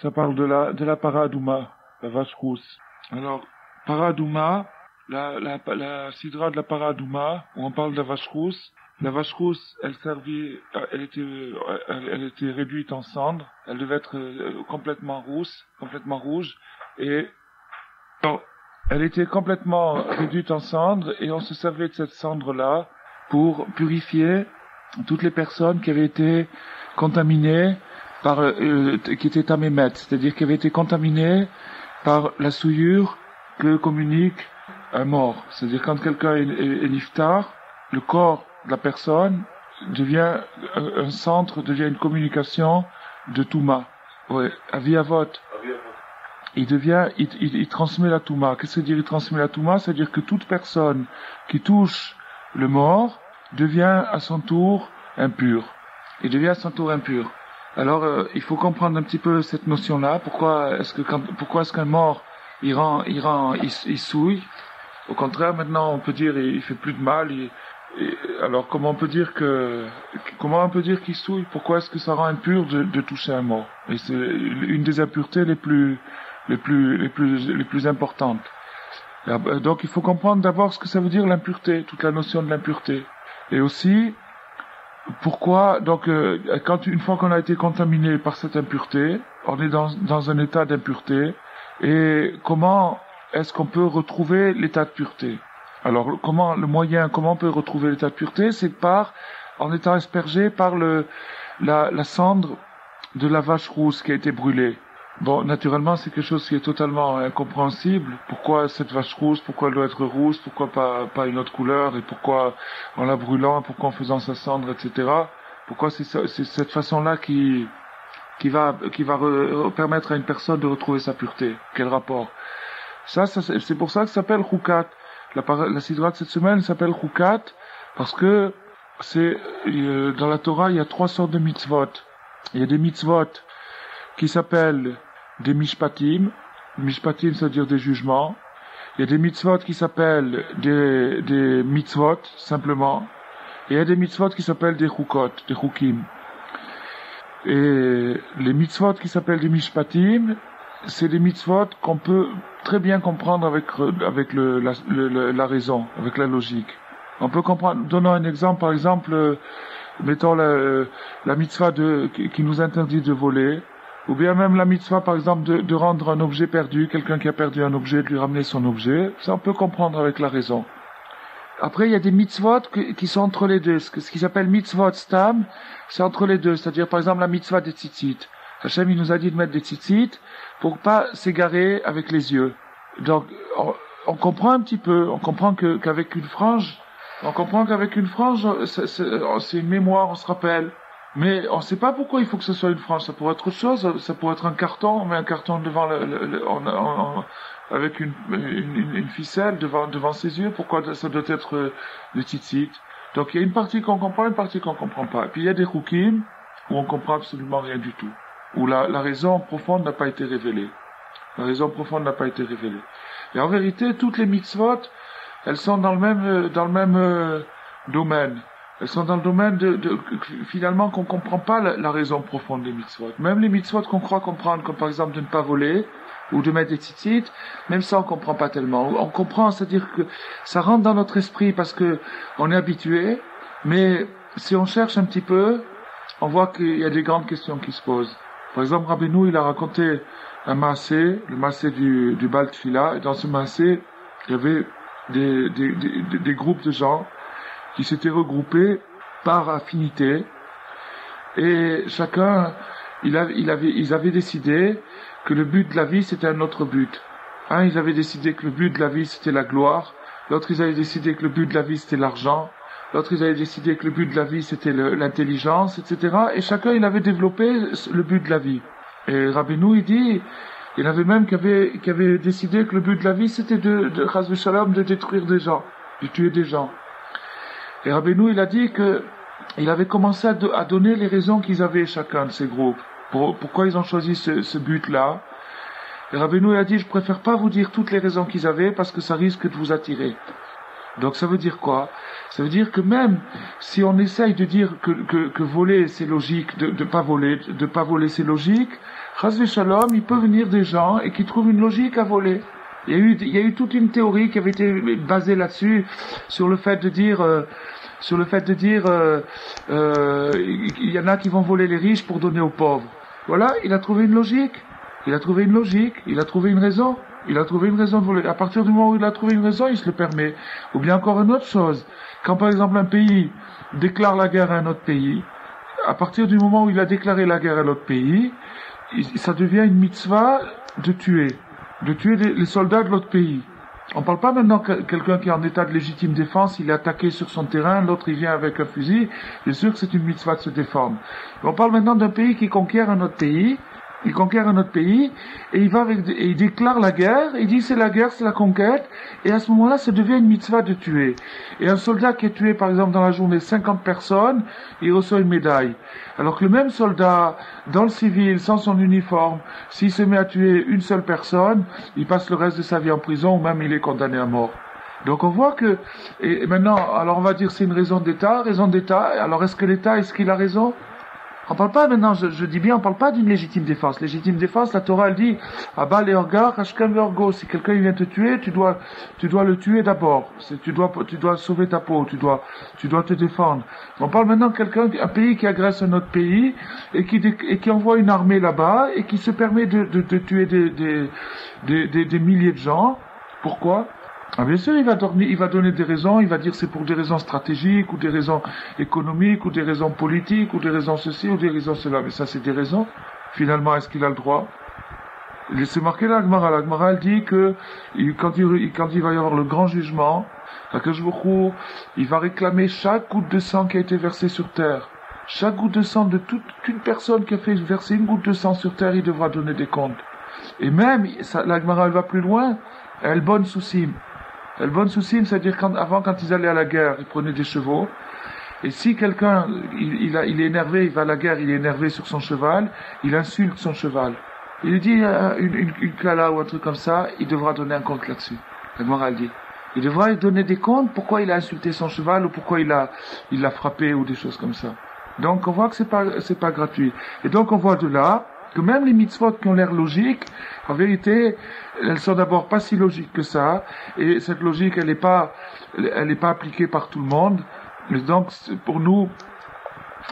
Ça parle de la paradouma, la vache rousse. Alors, paradouma, la sidra de la paradouma, où on parle de la vache rousse, elle était réduite en cendres, elle devait être complètement rouge, et alors, elle était complètement réduite en cendres, et on se servait de cette cendre-là pour purifier toutes les personnes qui avaient été contaminées qui étaient tamémètes, c'est-à-dire qui avaient été contaminées par la souillure que communique un mort. C'est-à-dire quand quelqu'un est niftar, le corps de la personne devient un centre, devient une communication de Touma. Ouais, Aviavot. Il transmet la Touma. Qu'est-ce que ça veut dire il transmet la Touma? C'est-à-dire que toute personne qui touche le mort devient à son tour impur. Il devient à son tour impur. Alors, il faut comprendre un petit peu cette notion-là. Pourquoi est-ce qu'un mort, il souille? Au contraire, maintenant, on peut dire, il fait plus de mal. Alors, comment on peut dire qu'il souille? Pourquoi est-ce que ça rend impur de toucher un mort? Et c'est une des impuretés les plus importantes. Donc, il faut comprendre d'abord ce que ça veut dire l'impureté, toute la notion de l'impureté. Et aussi, pourquoi, donc, une fois qu'on a été contaminé par cette impureté, on est dans un état d'impureté, et comment est-ce qu'on peut retrouver l'état de pureté? Alors, comment on peut retrouver l'état de pureté? C'est en étant aspergé par la cendre de la vache rousse qui a été brûlée. Bon, naturellement, c'est quelque chose qui est totalement incompréhensible. Pourquoi cette vache rousse? Pourquoi elle doit être rousse? Pourquoi pas une autre couleur? Et pourquoi en la brûlant? Pourquoi en faisant sa cendre, etc. Pourquoi c'est cette façon-là qui va permettre à une personne de retrouver sa pureté? Quel rapport? Ça c'est pour ça que ça s'appelle Roukat. La sidra de cette semaine s'appelle Roukat parce que dans la Torah, il y a 3 sortes de mitzvot. Il y a des mitzvot qui s'appellent des mishpatim. Mishpatim, ça veut dire des jugements. Il y a des mitzvot qui s'appellent des mitzvot, simplement. Et il y a des mitzvot qui s'appellent des chukot, des chukim. Et les mitzvot qui s'appellent des mishpatim, c'est des mitzvot qu'on peut très bien comprendre avec la raison, avec la logique. On peut comprendre, donnons un exemple, par exemple, mettons la mitzvah qui nous interdit de voler, ou bien même la mitzvah, par exemple, de rendre un objet perdu, quelqu'un qui a perdu un objet, de lui ramener son objet, ça on peut comprendre avec la raison. Après, il y a des mitzvot qui sont entre les deux. Ce qui s'appelle mitzvot stam, c'est entre les deux. C'est-à-dire, par exemple, la mitzvah des tzitzit. Hachem, il nous a dit de mettre des tzitzit pour pas s'égarer avec les yeux. Donc, on comprend un petit peu. On comprend qu'avec une frange, c'est une mémoire, on se rappelle. Mais on ne sait pas pourquoi il faut que ce soit une frange. Ça pourrait être autre chose. Ça pourrait être un carton. On met un carton devant avec une ficelle devant ses yeux. Pourquoi ça doit être le tzitzit? Donc il y a une partie qu'on comprend, une partie qu'on comprend pas. Et puis il y a des chukim où on comprend absolument rien du tout. Où la raison profonde n'a pas été révélée. La raison profonde n'a pas été révélée. Et en vérité, toutes les mitzvot, elles sont dans le même domaine. Elles sont dans le domaine finalement qu'on comprend pas la raison profonde des mitzvot. Même les mitzvot qu'on croit comprendre, comme par exemple de ne pas voler, ou de mettre des tzitzit, même ça on comprend pas tellement. On comprend, c'est-à-dire que ça rentre dans notre esprit parce que on est habitué, mais si on cherche un petit peu, on voit qu'il y a des grandes questions qui se posent. Par exemple, Rabbeinu, il a raconté un maasé, le maasé du Baal Tfila, et dans ce maasé, il y avait des groupes de gens qui s'étaient regroupés par affinité, et chacun, ils avaient décidé que le but de la vie c'était un autre but. Ils avaient décidé que le but de la vie c'était la gloire, l'autre ils avaient décidé que le but de la vie c'était l'argent, l'autre ils avaient décidé que le but de la vie c'était l'intelligence, etc. Et chacun il avait développé le but de la vie. Et Rabbeinu il dit, il y en avait même qui avaient décidé que le but de la vie c'était de Chas v'Shalom, de détruire des gens, de tuer des gens. Et Rabbeinu, il a dit que il avait commencé à donner les raisons qu'ils avaient chacun de ces groupes. Pourquoi ils ont choisi ce but-là. Et Rabbeinu, il a dit, je préfère pas vous dire toutes les raisons qu'ils avaient parce que ça risque de vous attirer. Donc ça veut dire quoi? Ça veut dire que même si on essaye de dire que voler c'est logique, de pas voler c'est logique, Chas v'shalom, il peut venir des gens et qui trouvent une logique à voler. Il y a eu toute une théorie qui avait été basée là-dessus, sur le fait de dire, il y en a qui vont voler les riches pour donner aux pauvres. Voilà, il a trouvé une logique, il a trouvé une raison. Il a trouvé une raison de voler. À partir du moment où il a trouvé une raison, il se le permet. Ou bien encore une autre chose. Quand par exemple un pays déclare la guerre à un autre pays, à partir du moment où il a déclaré la guerre à l'autre pays, ça devient une mitzvah de tuer les soldats de l'autre pays. On ne parle pas maintenant que quelqu'un qui est en état de légitime défense, il est attaqué sur son terrain, l'autre il vient avec un fusil, bien sûr que c'est une mitzvah de se défendre. On parle maintenant d'un pays qui conquiert un autre pays, et il déclare la guerre, il dit c'est la guerre, c'est la conquête, et à ce moment-là, ça devient une mitzvah de tuer. Et un soldat qui est tué, par exemple, dans la journée 50 personnes, il reçoit une médaille. Alors que le même soldat, dans le civil, sans son uniforme, s'il se met à tuer une seule personne, il passe le reste de sa vie en prison, ou même il est condamné à mort. Donc on voit que, et maintenant, alors on va dire c'est une raison d'État, alors est-ce que l'État, est-ce qu'il a raison? On parle pas maintenant, je dis bien, on parle pas d'une légitime défense. Légitime défense, la Torah elle dit, Abba leorgar, hashkem veorgo. Si quelqu'un vient te tuer, tu dois le tuer d'abord. Tu dois sauver ta peau, tu dois te défendre. On parle maintenant de un pays qui agresse un autre pays et qui envoie une armée là-bas et qui se permet de tuer des milliers de gens. Pourquoi? Ah, bien sûr, il va donner des raisons, il va dire c'est pour des raisons stratégiques, ou des raisons économiques, ou des raisons politiques, ou des raisons ceci, ou des raisons cela. Mais ça, c'est des raisons. Finalement, est-ce qu'il a le droit? C'est marqué là, la Gemara, elle dit que, quand il va y avoir le grand jugement, il va réclamer chaque goutte de sang qui a été versée sur terre. Chaque goutte de sang de toute une personne qui a fait verser une goutte de sang sur terre, il devra donner des comptes. Et même, la Gemara, elle va plus loin, elle bonne souci. Le bon souci, c'est-à-dire quand ils allaient à la guerre, ils prenaient des chevaux. Et si quelqu'un, il est énervé, il va à la guerre, il est énervé sur son cheval, il insulte son cheval. Il lui dit une clala ou un truc comme ça, il devra donner un compte là-dessus. La morale dit. Il devra donner des comptes pourquoi il a insulté son cheval ou pourquoi il l'a frappé ou des choses comme ça. Donc on voit que c'est pas gratuit. Et donc on voit de là que même les mitzvot qui ont l'air logiques, en vérité, elles sont d'abord pas si logiques que ça, et cette logique, elle est pas appliquée par tout le monde. Et donc, pour nous,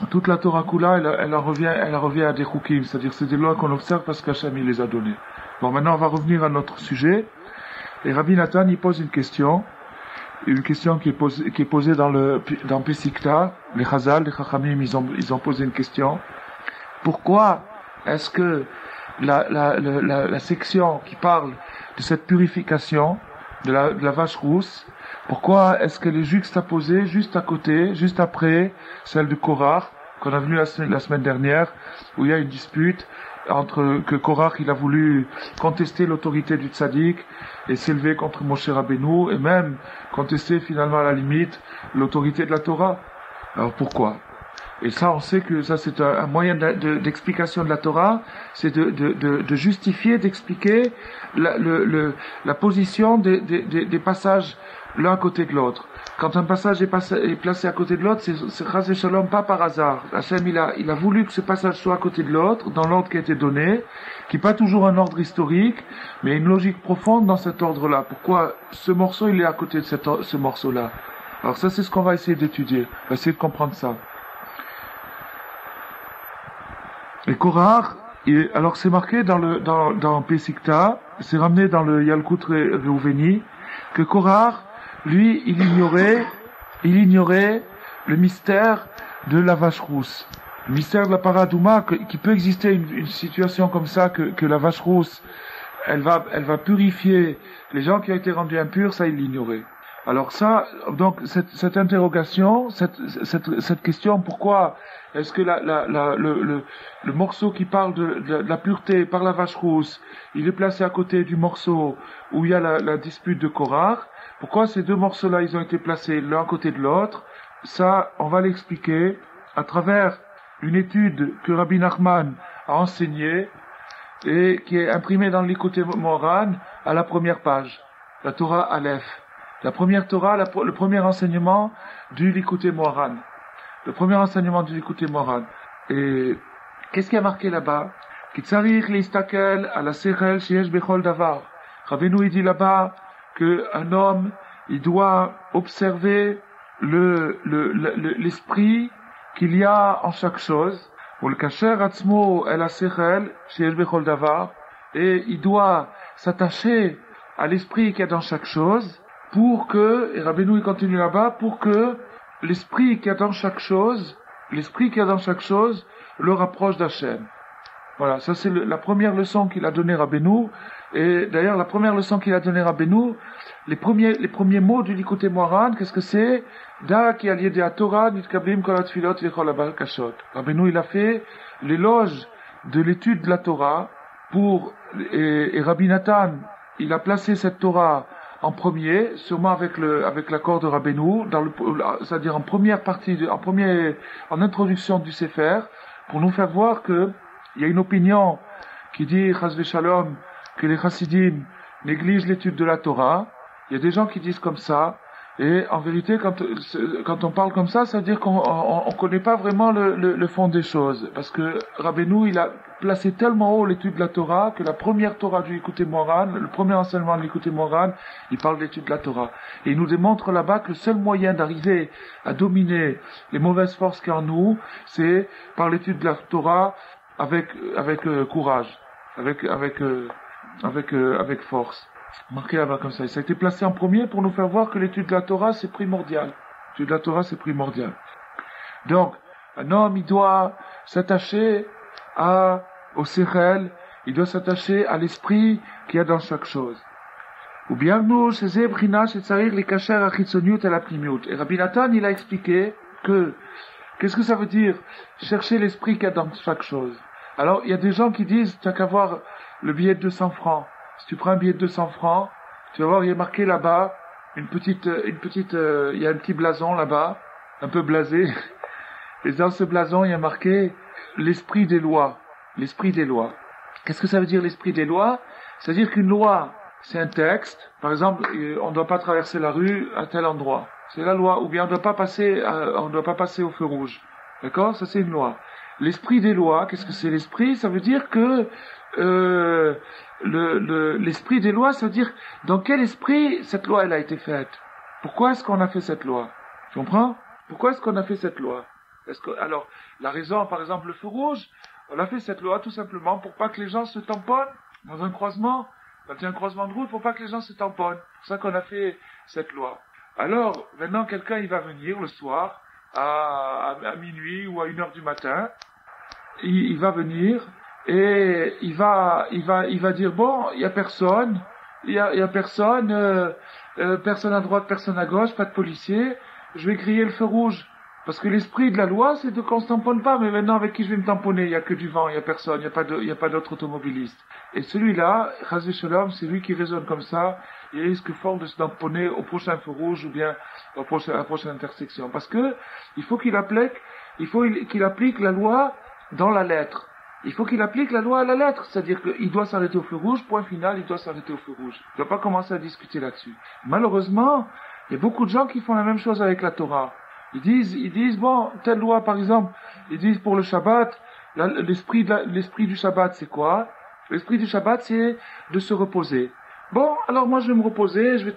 toute la Torah Kula, elle revient à des chukim, c'est-à-dire c'est des lois qu'on observe parce qu'Hachem il les a données. Bon, maintenant on va revenir à notre sujet, et Rabbi Nathan, il pose une question qui est posée dans Pesikta, les Chazal, les Chachamim, ils ont posé une question. Pourquoi est-ce que la section qui parle de cette purification de la vache rousse, pourquoi est-ce qu'elle est juxtaposée juste à côté, juste après celle de Korach, qu'on a vu la semaine dernière, où il y a une dispute que Korach, il a voulu contester l'autorité du tzaddik et s'élever contre Moshe Rabbeinu, et même contester finalement à la limite l'autorité de la Torah. Alors pourquoi? Et ça, on sait que ça, c'est un moyen d'explication de la Torah, c'est de justifier, d'expliquer la position des passages l'un à côté de l'autre. Quand un passage est placé à côté de l'autre, c'est Chas v'Shalom pas par hasard. Hachem, il a voulu que ce passage soit à côté de l'autre, dans l'ordre qui a été donné, qui n'est pas toujours un ordre historique, mais une logique profonde dans cet ordre-là. Pourquoi ce morceau, il est à côté de ce morceau-là? Alors ça, c'est ce qu'on va essayer d'étudier. On va essayer de comprendre ça. Et Korach, alors c'est marqué dans Pesikta, c'est ramené dans le Yalkut Reuveni, que Korach, lui, il ignorait le mystère de la vache rousse. Le mystère de la paradouma, qui peut exister une situation comme ça, que la vache rousse, elle va purifier les gens qui ont été rendus impurs, ça il l'ignorait. Alors ça, donc cette interrogation, cette question, pourquoi est-ce que le morceau qui parle de la pureté par la vache rousse, il est placé à côté du morceau où il y a la dispute de Korach? Pourquoi ces deux morceaux-là, ils ont été placés l'un à côté de l'autre? Ça, on va l'expliquer à travers une étude que Rabbi Nachman a enseignée et qui est imprimée dans l'Likutei Moharan à la première page, la Torah Aleph. La première Torah, le premier enseignement du Likutei Moharan. Le premier enseignement du Likutei Moharan. Et qu'est-ce qui a marqué là-bas? Ki tzarich leistakel ala sechel sheyesh bechol davar. Rabbeinu il dit là-bas que un homme, il doit observer l'esprit qu'il y a en chaque chose. Pour le kasher atzmo el asechel sheyesh bechol davar. Et il doit s'attacher à l'esprit qu'il y a dans chaque chose pour que, et Rabbeinu il continue là-bas, pour que l'esprit qu'il y a dans chaque chose, le rapproche d'Hachem. Voilà, ça c'est la première leçon qu'il a donnée Rabbeinu. Et d'ailleurs, la première leçon qu'il a donnée Rabbeinu, les premiers mots du Likutei Moharan, qu'est-ce que c'est? Da ki al yedei Torah nitkablim kol hatfilot vechol habakashot. Rabbeinu il a fait l'éloge de l'étude de la Torah et Rabbi Nathan, il a placé cette Torah en premier, sûrement avec l'accord de Rabbeinu, c'est-à-dire en première partie, en introduction du Sefer, pour nous faire voir que il y a une opinion qui dit, Chas v'Shalom, que les Chassidim négligent l'étude de la Torah. Il y a des gens qui disent comme ça, et en vérité, quand on parle comme ça, ça veut dire qu'on connaît pas vraiment le fond des choses, parce que Rabbeinu, il a placé tellement haut l'étude de la Torah, que la première Torah du Likutei Moharan, le premier enseignement de Likutei Moharan, il parle de l'étude de la Torah. Et il nous démontre là-bas que le seul moyen d'arriver à dominer les mauvaises forces qu'il y a en nous, c'est par l'étude de la Torah avec courage, avec force. Marqué là-bas comme ça. Ça a été placé en premier pour nous faire voir que l'étude de la Torah, c'est primordial. L'étude de la Torah, c'est primordial. Donc, un homme, il doit s'attacher au sechel, il doit s'attacher à l'esprit qu'il y a dans chaque chose. Ou bien nous, c'est brina, c'est tsarir les kasher achitzoniut et la plimiut. Et Rabbi Nathan, il a expliqué qu'est-ce que ça veut dire chercher l'esprit qu'il y a dans chaque chose. Alors, il y a des gens qui disent, tu n'as qu'à voir le billet de 200 francs. Si tu prends un billet de 200 francs, tu vas voir, il y a marqué là-bas, il y a un petit blason là-bas, un peu blasé. Et dans ce blason, il y a marqué l'esprit des lois. L'esprit des lois. Qu'est-ce que ça veut dire l'esprit des lois? C'est-à-dire qu'une loi, c'est un texte. Par exemple, on ne doit pas traverser la rue à tel endroit. C'est la loi. Ou bien on ne doit pas passer au feu rouge. D'accord? Ça c'est une loi. L'esprit des lois, qu'est-ce que c'est l'esprit? Ça veut dire que l'esprit des lois, ça veut dire dans quel esprit cette loi elle a été faite. Pourquoi est-ce qu'on a fait cette loi? Tu comprends? Pourquoi est-ce qu'on a fait cette loi? Alors, la raison, par exemple, le feu rouge, on a fait cette loi tout simplement pour pas que les gens se tamponnent dans un croisement. Quand il y a un croisement de route, pour pas que les gens se tamponnent. C'est pour ça qu'on a fait cette loi. Alors, maintenant, quelqu'un, il va venir le soir, à minuit ou à 1h du matin. Il va venir, et il va dire, bon, il y a personne, personne à droite, personne à gauche, pas de policier, je vais griller le feu rouge. Parce que l'esprit de la loi, c'est de qu'on se tamponne pas, mais maintenant, avec qui je vais me tamponner? Il y a que du vent, il y a personne, il y a pas d'autres automobilistes. Et celui-là, Chas v'Shalom, c'est lui qui raisonne comme ça, il risque fort de se tamponner au prochain feu rouge, ou bien à la prochaine intersection. Parce que, il faut qu'il applique la loi dans la lettre. Il faut qu'il applique la loi à la lettre. C'est-à-dire qu'il doit s'arrêter au feu rouge, point final, il doit s'arrêter au feu rouge. Il ne doit pas commencer à discuter là-dessus. Malheureusement, il y a beaucoup de gens qui font la même chose avec la Torah. Ils disent, bon, telle loi, par exemple, ils disent pour le Shabbat, l'esprit du Shabbat, c'est quoi? L'esprit du Shabbat, c'est de se reposer. Bon, alors moi, je vais me reposer, je vais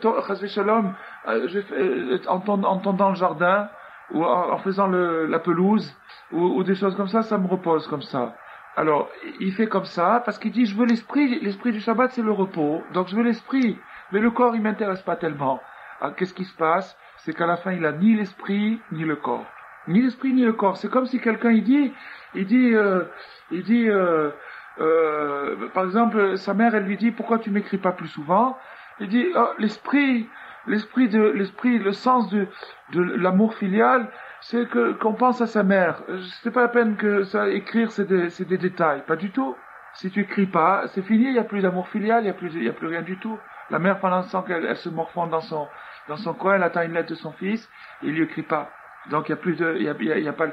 en tendant le jardin, ou en faisant la pelouse, ou des choses comme ça me repose comme ça. Alors, il fait comme ça, parce qu'il dit, je veux l'esprit du Shabbat, c'est le repos, donc je veux l'esprit, mais le corps, il m'intéresse pas tellement. Alors, qu'est-ce qui se passe? C'est qu'à la fin, il a ni l'esprit, ni le corps. Ni l'esprit, ni le corps. C'est comme si quelqu'un, par exemple, sa mère, elle lui dit, pourquoi tu m'écris pas plus souvent? Il dit, oh, le sens de l'amour filial, c'est qu'on pense à sa mère. C'est pas la peine que ça, écrire, c'est des détails. Pas du tout. Si tu écris pas, c'est fini, il y a plus d'amour filial, il y a plus rien du tout. La mère, pendant ce temps qu'elle se morfonde dans son coin, elle attend une lettre de son fils, et il lui écrit pas. Donc, il y a pas,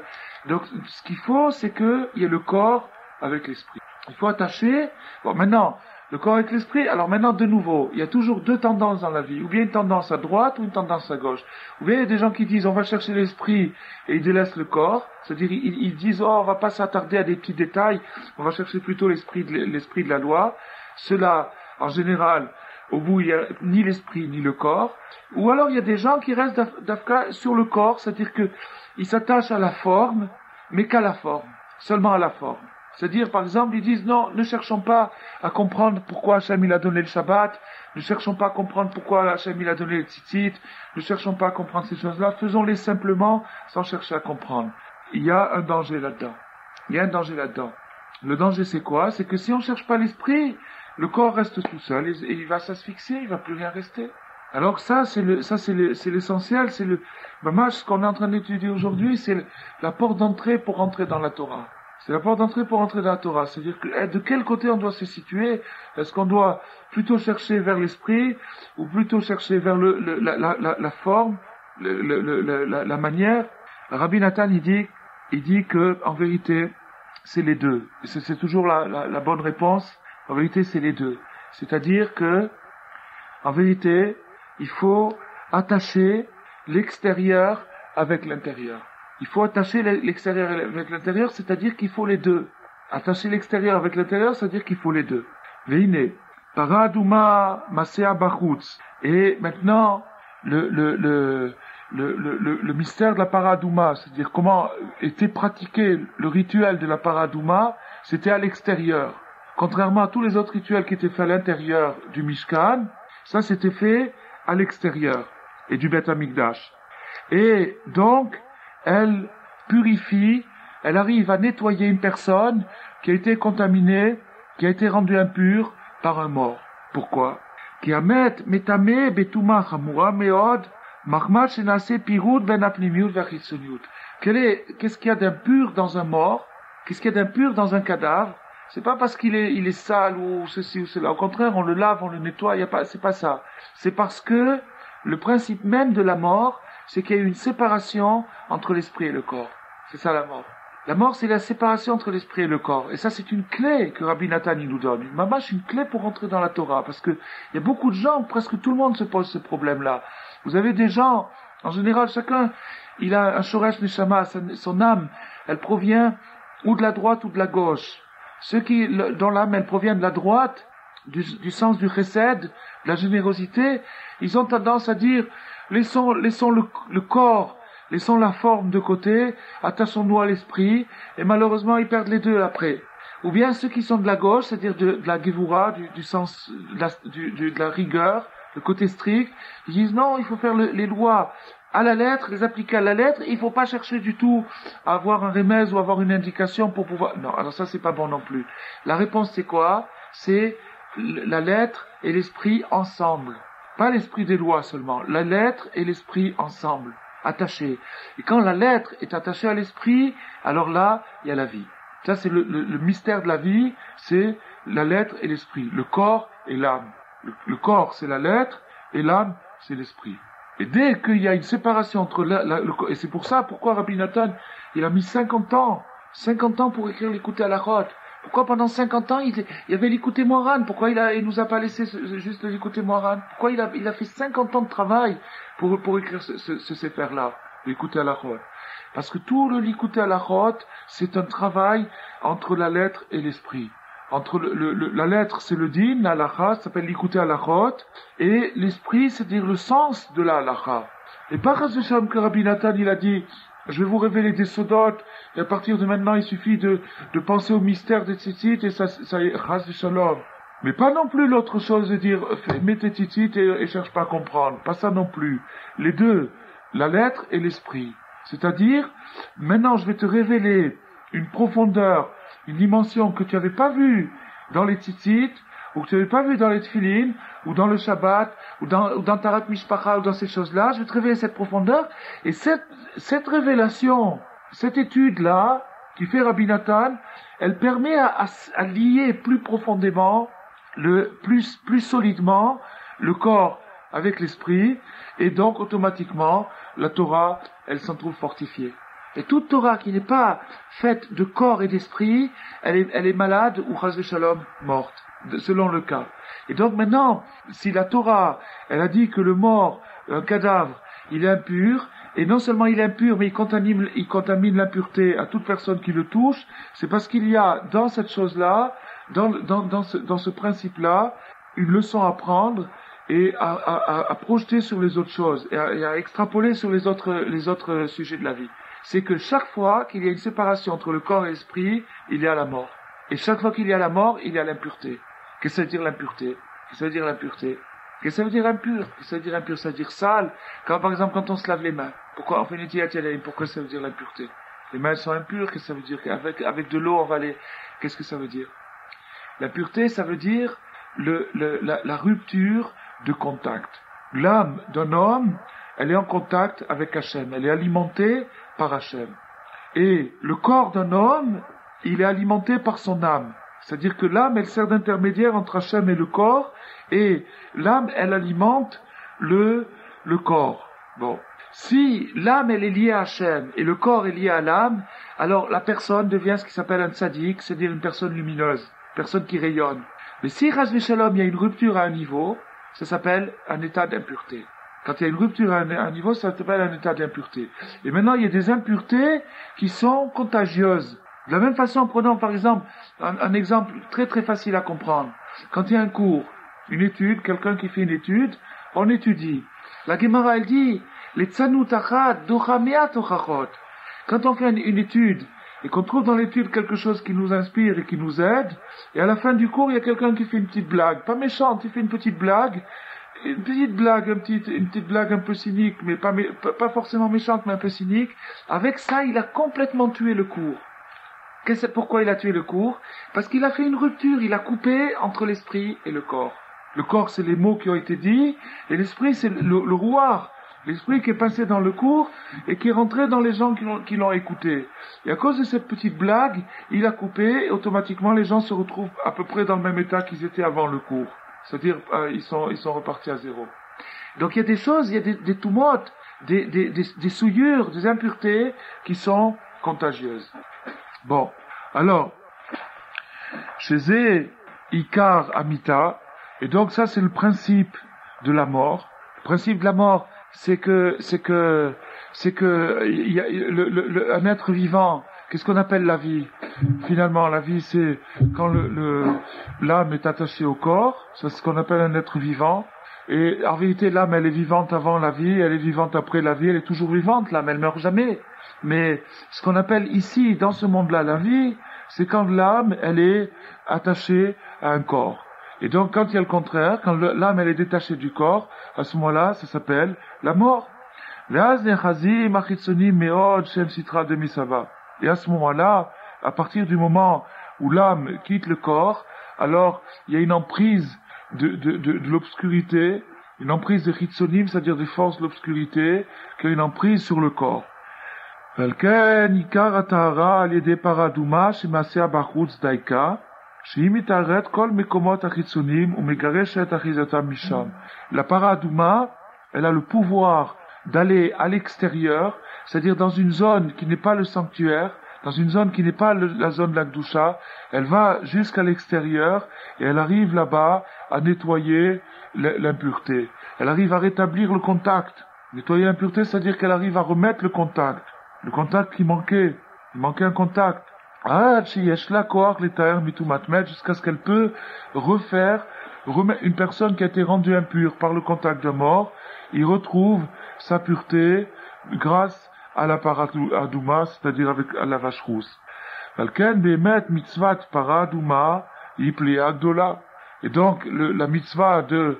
donc, ce qu'il faut, c'est qu'il y ait le corps avec l'esprit. Il faut attacher, bon, maintenant, Le corps avec l'esprit. Alors maintenant, de nouveau, il y a toujours deux tendances dans la vie. Ou bien une tendance à droite ou une tendance à gauche. Ou bien il y a des gens qui disent, on va chercher l'esprit et ils délaissent le corps. C'est-à-dire, ils disent, oh, on va pas s'attarder à des petits détails. On va chercher plutôt l'esprit de la loi. Cela, en général, au bout, il n'y a ni l'esprit ni le corps. Ou alors, il y a des gens qui restent d'Afka sur le corps. C'est-à-dire qu'ils s'attachent à la forme, mais qu'à la forme. Seulement à la forme. C'est-à-dire, par exemple, ils disent, non, ne cherchons pas à comprendre pourquoi Hachem il a donné le Shabbat, ne cherchons pas à comprendre pourquoi Hachem il a donné les tzitzit, ne cherchons pas à comprendre ces choses-là, faisons-les simplement sans chercher à comprendre. Il y a un danger là-dedans. Il y a un danger là-dedans. Le danger, c'est quoi? C'est que si on ne cherche pas l'esprit, le corps reste tout seul et il va s'asphyxier, il ne va plus rien rester. Alors ça, c'est l'essentiel, ce qu'on est en train d'étudier aujourd'hui, c'est la porte d'entrée pour entrer dans la Torah. C'est la porte d'entrée pour entrer dans la Torah. C'est-à-dire que de quel côté on doit se situer? Est-ce qu'on doit plutôt chercher vers l'esprit ou plutôt chercher vers la forme, la manière? Rabbi Nathan, il dit que en vérité, c'est les deux. Et c'est toujours la bonne réponse. En vérité, c'est les deux. C'est-à-dire que, en vérité, il faut attacher l'extérieur avec l'intérieur. Il faut attacher l'extérieur avec l'intérieur, c'est-à-dire qu'il faut les deux. Attacher l'extérieur avec l'intérieur, c'est-à-dire qu'il faut les deux. Veine, paraduma masea bachutz. Et maintenant, le mystère de la paradouma, c'est-à-dire comment était pratiqué le rituel de la paradouma, c'était à l'extérieur. Contrairement à tous les autres rituels qui étaient faits à l'intérieur du Mishkan, ça c'était fait à l'extérieur et du Beth Amikdash. Et donc, elle purifie, elle arrive à nettoyer une personne qui a été contaminée, qui a été rendue impure par un mort. Pourquoi? Qu'est-ce qu'il y a d'impur dans un mort? Qu'est-ce qu'il y a d'impur dans un cadavre? C'est pas parce qu'il est sale ou ceci ou cela. Au contraire, on le lave, on le nettoie, c'est pas ça. C'est parce que le principe même de la mort, c'est qu'il y a eu une séparation entre l'esprit et le corps. C'est ça la mort. La mort, c'est la séparation entre l'esprit et le corps. Et ça, c'est une clé que Rabbi Nathan nous donne. Mamash, une clé pour entrer dans la Torah. Parce que il y a beaucoup de gens, presque tout le monde se pose ce problème-là. Vous avez des gens, en général, chacun, il a un shoresh neshama, son âme, elle provient ou de la droite ou de la gauche. Ceux dont l'âme, elle provient de la droite, du sens du chesed, de la générosité, ils ont tendance à dire, laissons le corps, laissons la forme de côté, attachons-nous à l'esprit, et malheureusement, ils perdent les deux après. Ou bien ceux qui sont de la gauche, c'est-à-dire de la gevura, du sens, de la rigueur, le côté strict, ils disent non, il faut faire les lois à la lettre, les appliquer à la lettre, il faut pas chercher du tout à avoir un remède ou avoir une indication pour pouvoir... Non, alors ça, c'est pas bon non plus. La réponse, c'est quoi? C'est la lettre et l'esprit ensemble. Pas l'esprit des lois seulement. La lettre et l'esprit ensemble. Attachés. Et quand la lettre est attachée à l'esprit, alors là, il y a la vie. Ça, c'est le mystère de la vie, c'est la lettre et l'esprit. Le corps et l'âme. Le corps, c'est la lettre, et l'âme, c'est l'esprit. Et dès qu'il y a une séparation entre le corps, et c'est pour ça, pourquoi Rabbi Nathan, il a mis 50 ans pour écrire l'écouté à la rote. Pourquoi pendant 50 ans, il y avait l'écouté Moharan? Pourquoi il nous a pas laissé juste l'écouté Moharan? Pourquoi il a fait 50 ans de travail pour écrire ce sefer-là, l'écouté à la rote? Parce que tout le l'écouté à la rote, c'est un travail entre la lettre et l'esprit. Entre la lettre, c'est le din, la halakha, ça s'appelle l'écouter à la rote, et l'esprit, c'est-à-dire le sens de la halakha. Et pas que Rabbi Nathan, il a dit, je vais vous révéler des sodotes, et à partir de maintenant, il suffit de penser au mystère des tzitzit, et ça est, chas de shalom. Mais pas non plus l'autre chose de dire, mets tes tzitzit et cherche pas à comprendre. Pas ça non plus. Les deux, la lettre et l'esprit. C'est-à-dire, maintenant, je vais te révéler une profondeur, une dimension que tu n'avais pas vue dans les tzitzit, ou que tu n'avais pas vue dans les tefillin, ou dans le Shabbat, ou dans Tarat Mishpacha, ou dans ces choses-là. Je vais te révéler cette profondeur, et cette révélation, cette étude-là, qui fait Rabbi Nathan, elle permet à lier plus profondément, plus solidement, le corps avec l'esprit, et donc automatiquement, la Torah, elle s'en trouve fortifiée. Et toute Torah qui n'est pas faite de corps et d'esprit, elle est malade ou chas de shalom morte. selon le cas. Et donc maintenant, si la Torah, elle a dit que le mort, un cadavre, il est impur, et non seulement il est impur, mais il contamine l'impureté à toute personne qui le touche, c'est parce qu'il y a dans cette chose-là, dans ce principe-là, une leçon à prendre et à projeter sur les autres choses, et à extrapoler sur les autres sujets de la vie. C'est que chaque fois qu'il y a une séparation entre le corps et l'esprit, il y a la mort. Et chaque fois qu'il y a la mort, il y a l'impureté. Qu'est-ce que ça veut dire l'impureté? Qu'est-ce que ça veut dire l'impureté? Qu'est-ce que ça veut dire impur? Qu'est-ce que ça veut dire impur? Ça veut dire sale. Par exemple, quand on se lave les mains. Pourquoi on fait une étienne? Pourquoi ça veut dire l'impureté? Les mains sont impures. Qu'est-ce que ça veut dire? Avec de l'eau, on va les... Qu'est-ce que ça veut dire? L'impureté, ça veut dire la rupture de contact. L'âme d'un homme, elle est en contact avec Hachem. Elle est alimentée par Hachem. Et le corps d'un homme, il est alimenté par son âme. C'est-à-dire que l'âme, elle sert d'intermédiaire entre Hachem et le corps, et l'âme, elle alimente le corps. Bon. Si l'âme, elle est liée à Hachem, et le corps est lié à l'âme, alors la personne devient ce qui s'appelle un tzaddik, c'est-à-dire une personne lumineuse, une personne qui rayonne. Mais si, Chas v'Shalom, il y a une rupture à un niveau, ça s'appelle un état d'impureté. Quand il y a une rupture à un niveau, ça s'appelle un état d'impureté. Et maintenant, il y a des impuretés qui sont contagieuses. De la même façon, prenons par exemple un exemple très très facile à comprendre. Quand il y a un cours, une étude, quelqu'un qui fait une étude, on étudie. La Gemara, elle dit, les tzanut achad docha me'at ochachot. Quand on fait une étude, et qu'on trouve dans l'étude quelque chose qui nous inspire et qui nous aide, et à la fin du cours, il y a quelqu'un qui fait une petite blague, pas méchante, il fait une petite blague un peu cynique, mais pas forcément méchante, mais un peu cynique. Avec ça, il a complètement tué le cours. Pourquoi il a tué le cours? Parce qu'il a fait une rupture, il a coupé entre l'esprit et le corps. Le corps, c'est les mots qui ont été dits, et l'esprit, c'est le rouard. L'esprit qui est passé dans le cours et qui est rentré dans les gens qui l'ont écouté. Et à cause de cette petite blague, il a coupé, et automatiquement les gens se retrouvent à peu près dans le même état qu'ils étaient avant le cours. C'est-à-dire, ils sont repartis à zéro. Donc il y a des choses, il y a des toumotes, des souillures, des impuretés qui sont contagieuses. Bon, alors, chez eux, Ikar Amita, et donc ça c'est le principe de la mort. Le principe de la mort, c'est que il y a un être vivant. Qu'est-ce qu'on appelle la vie? Finalement, la vie, c'est quand l'âme est attachée au corps, c'est ce qu'on appelle un être vivant. Et en vérité, l'âme, elle est vivante avant la vie, elle est vivante après la vie, elle est toujours vivante, l'âme, elle meurt jamais. Mais ce qu'on appelle ici, dans ce monde-là, la vie, c'est quand l'âme, elle est attachée à un corps. Et donc, quand il y a le contraire, quand l'âme, elle est détachée du corps, à ce moment-là, ça s'appelle la mort. Et à ce moment-là, à partir du moment où l'âme quitte le corps, alors il y a une emprise de l'obscurité, une emprise de chitzonim, c'est-à-dire des forces de l'obscurité, qui a une emprise sur le corps. La paradouma, elle a le pouvoir d'aller à l'extérieur, c'est-à-dire dans une zone qui n'est pas le sanctuaire, dans une zone qui n'est pas la zone de la Kedusha, elle va jusqu'à l'extérieur et elle arrive là-bas à nettoyer l'impureté. Elle arrive à rétablir le contact. Nettoyer l'impureté, c'est-à-dire qu'elle arrive à remettre le contact qui manquait. Il manquait un contact. Jusqu'à ce qu'elle peut remettre une personne qui a été rendue impure par le contact de mort, il retrouve sa pureté grâce à la paradouma, c'est-à-dire avec la vache rousse. Et donc, la mitzvah de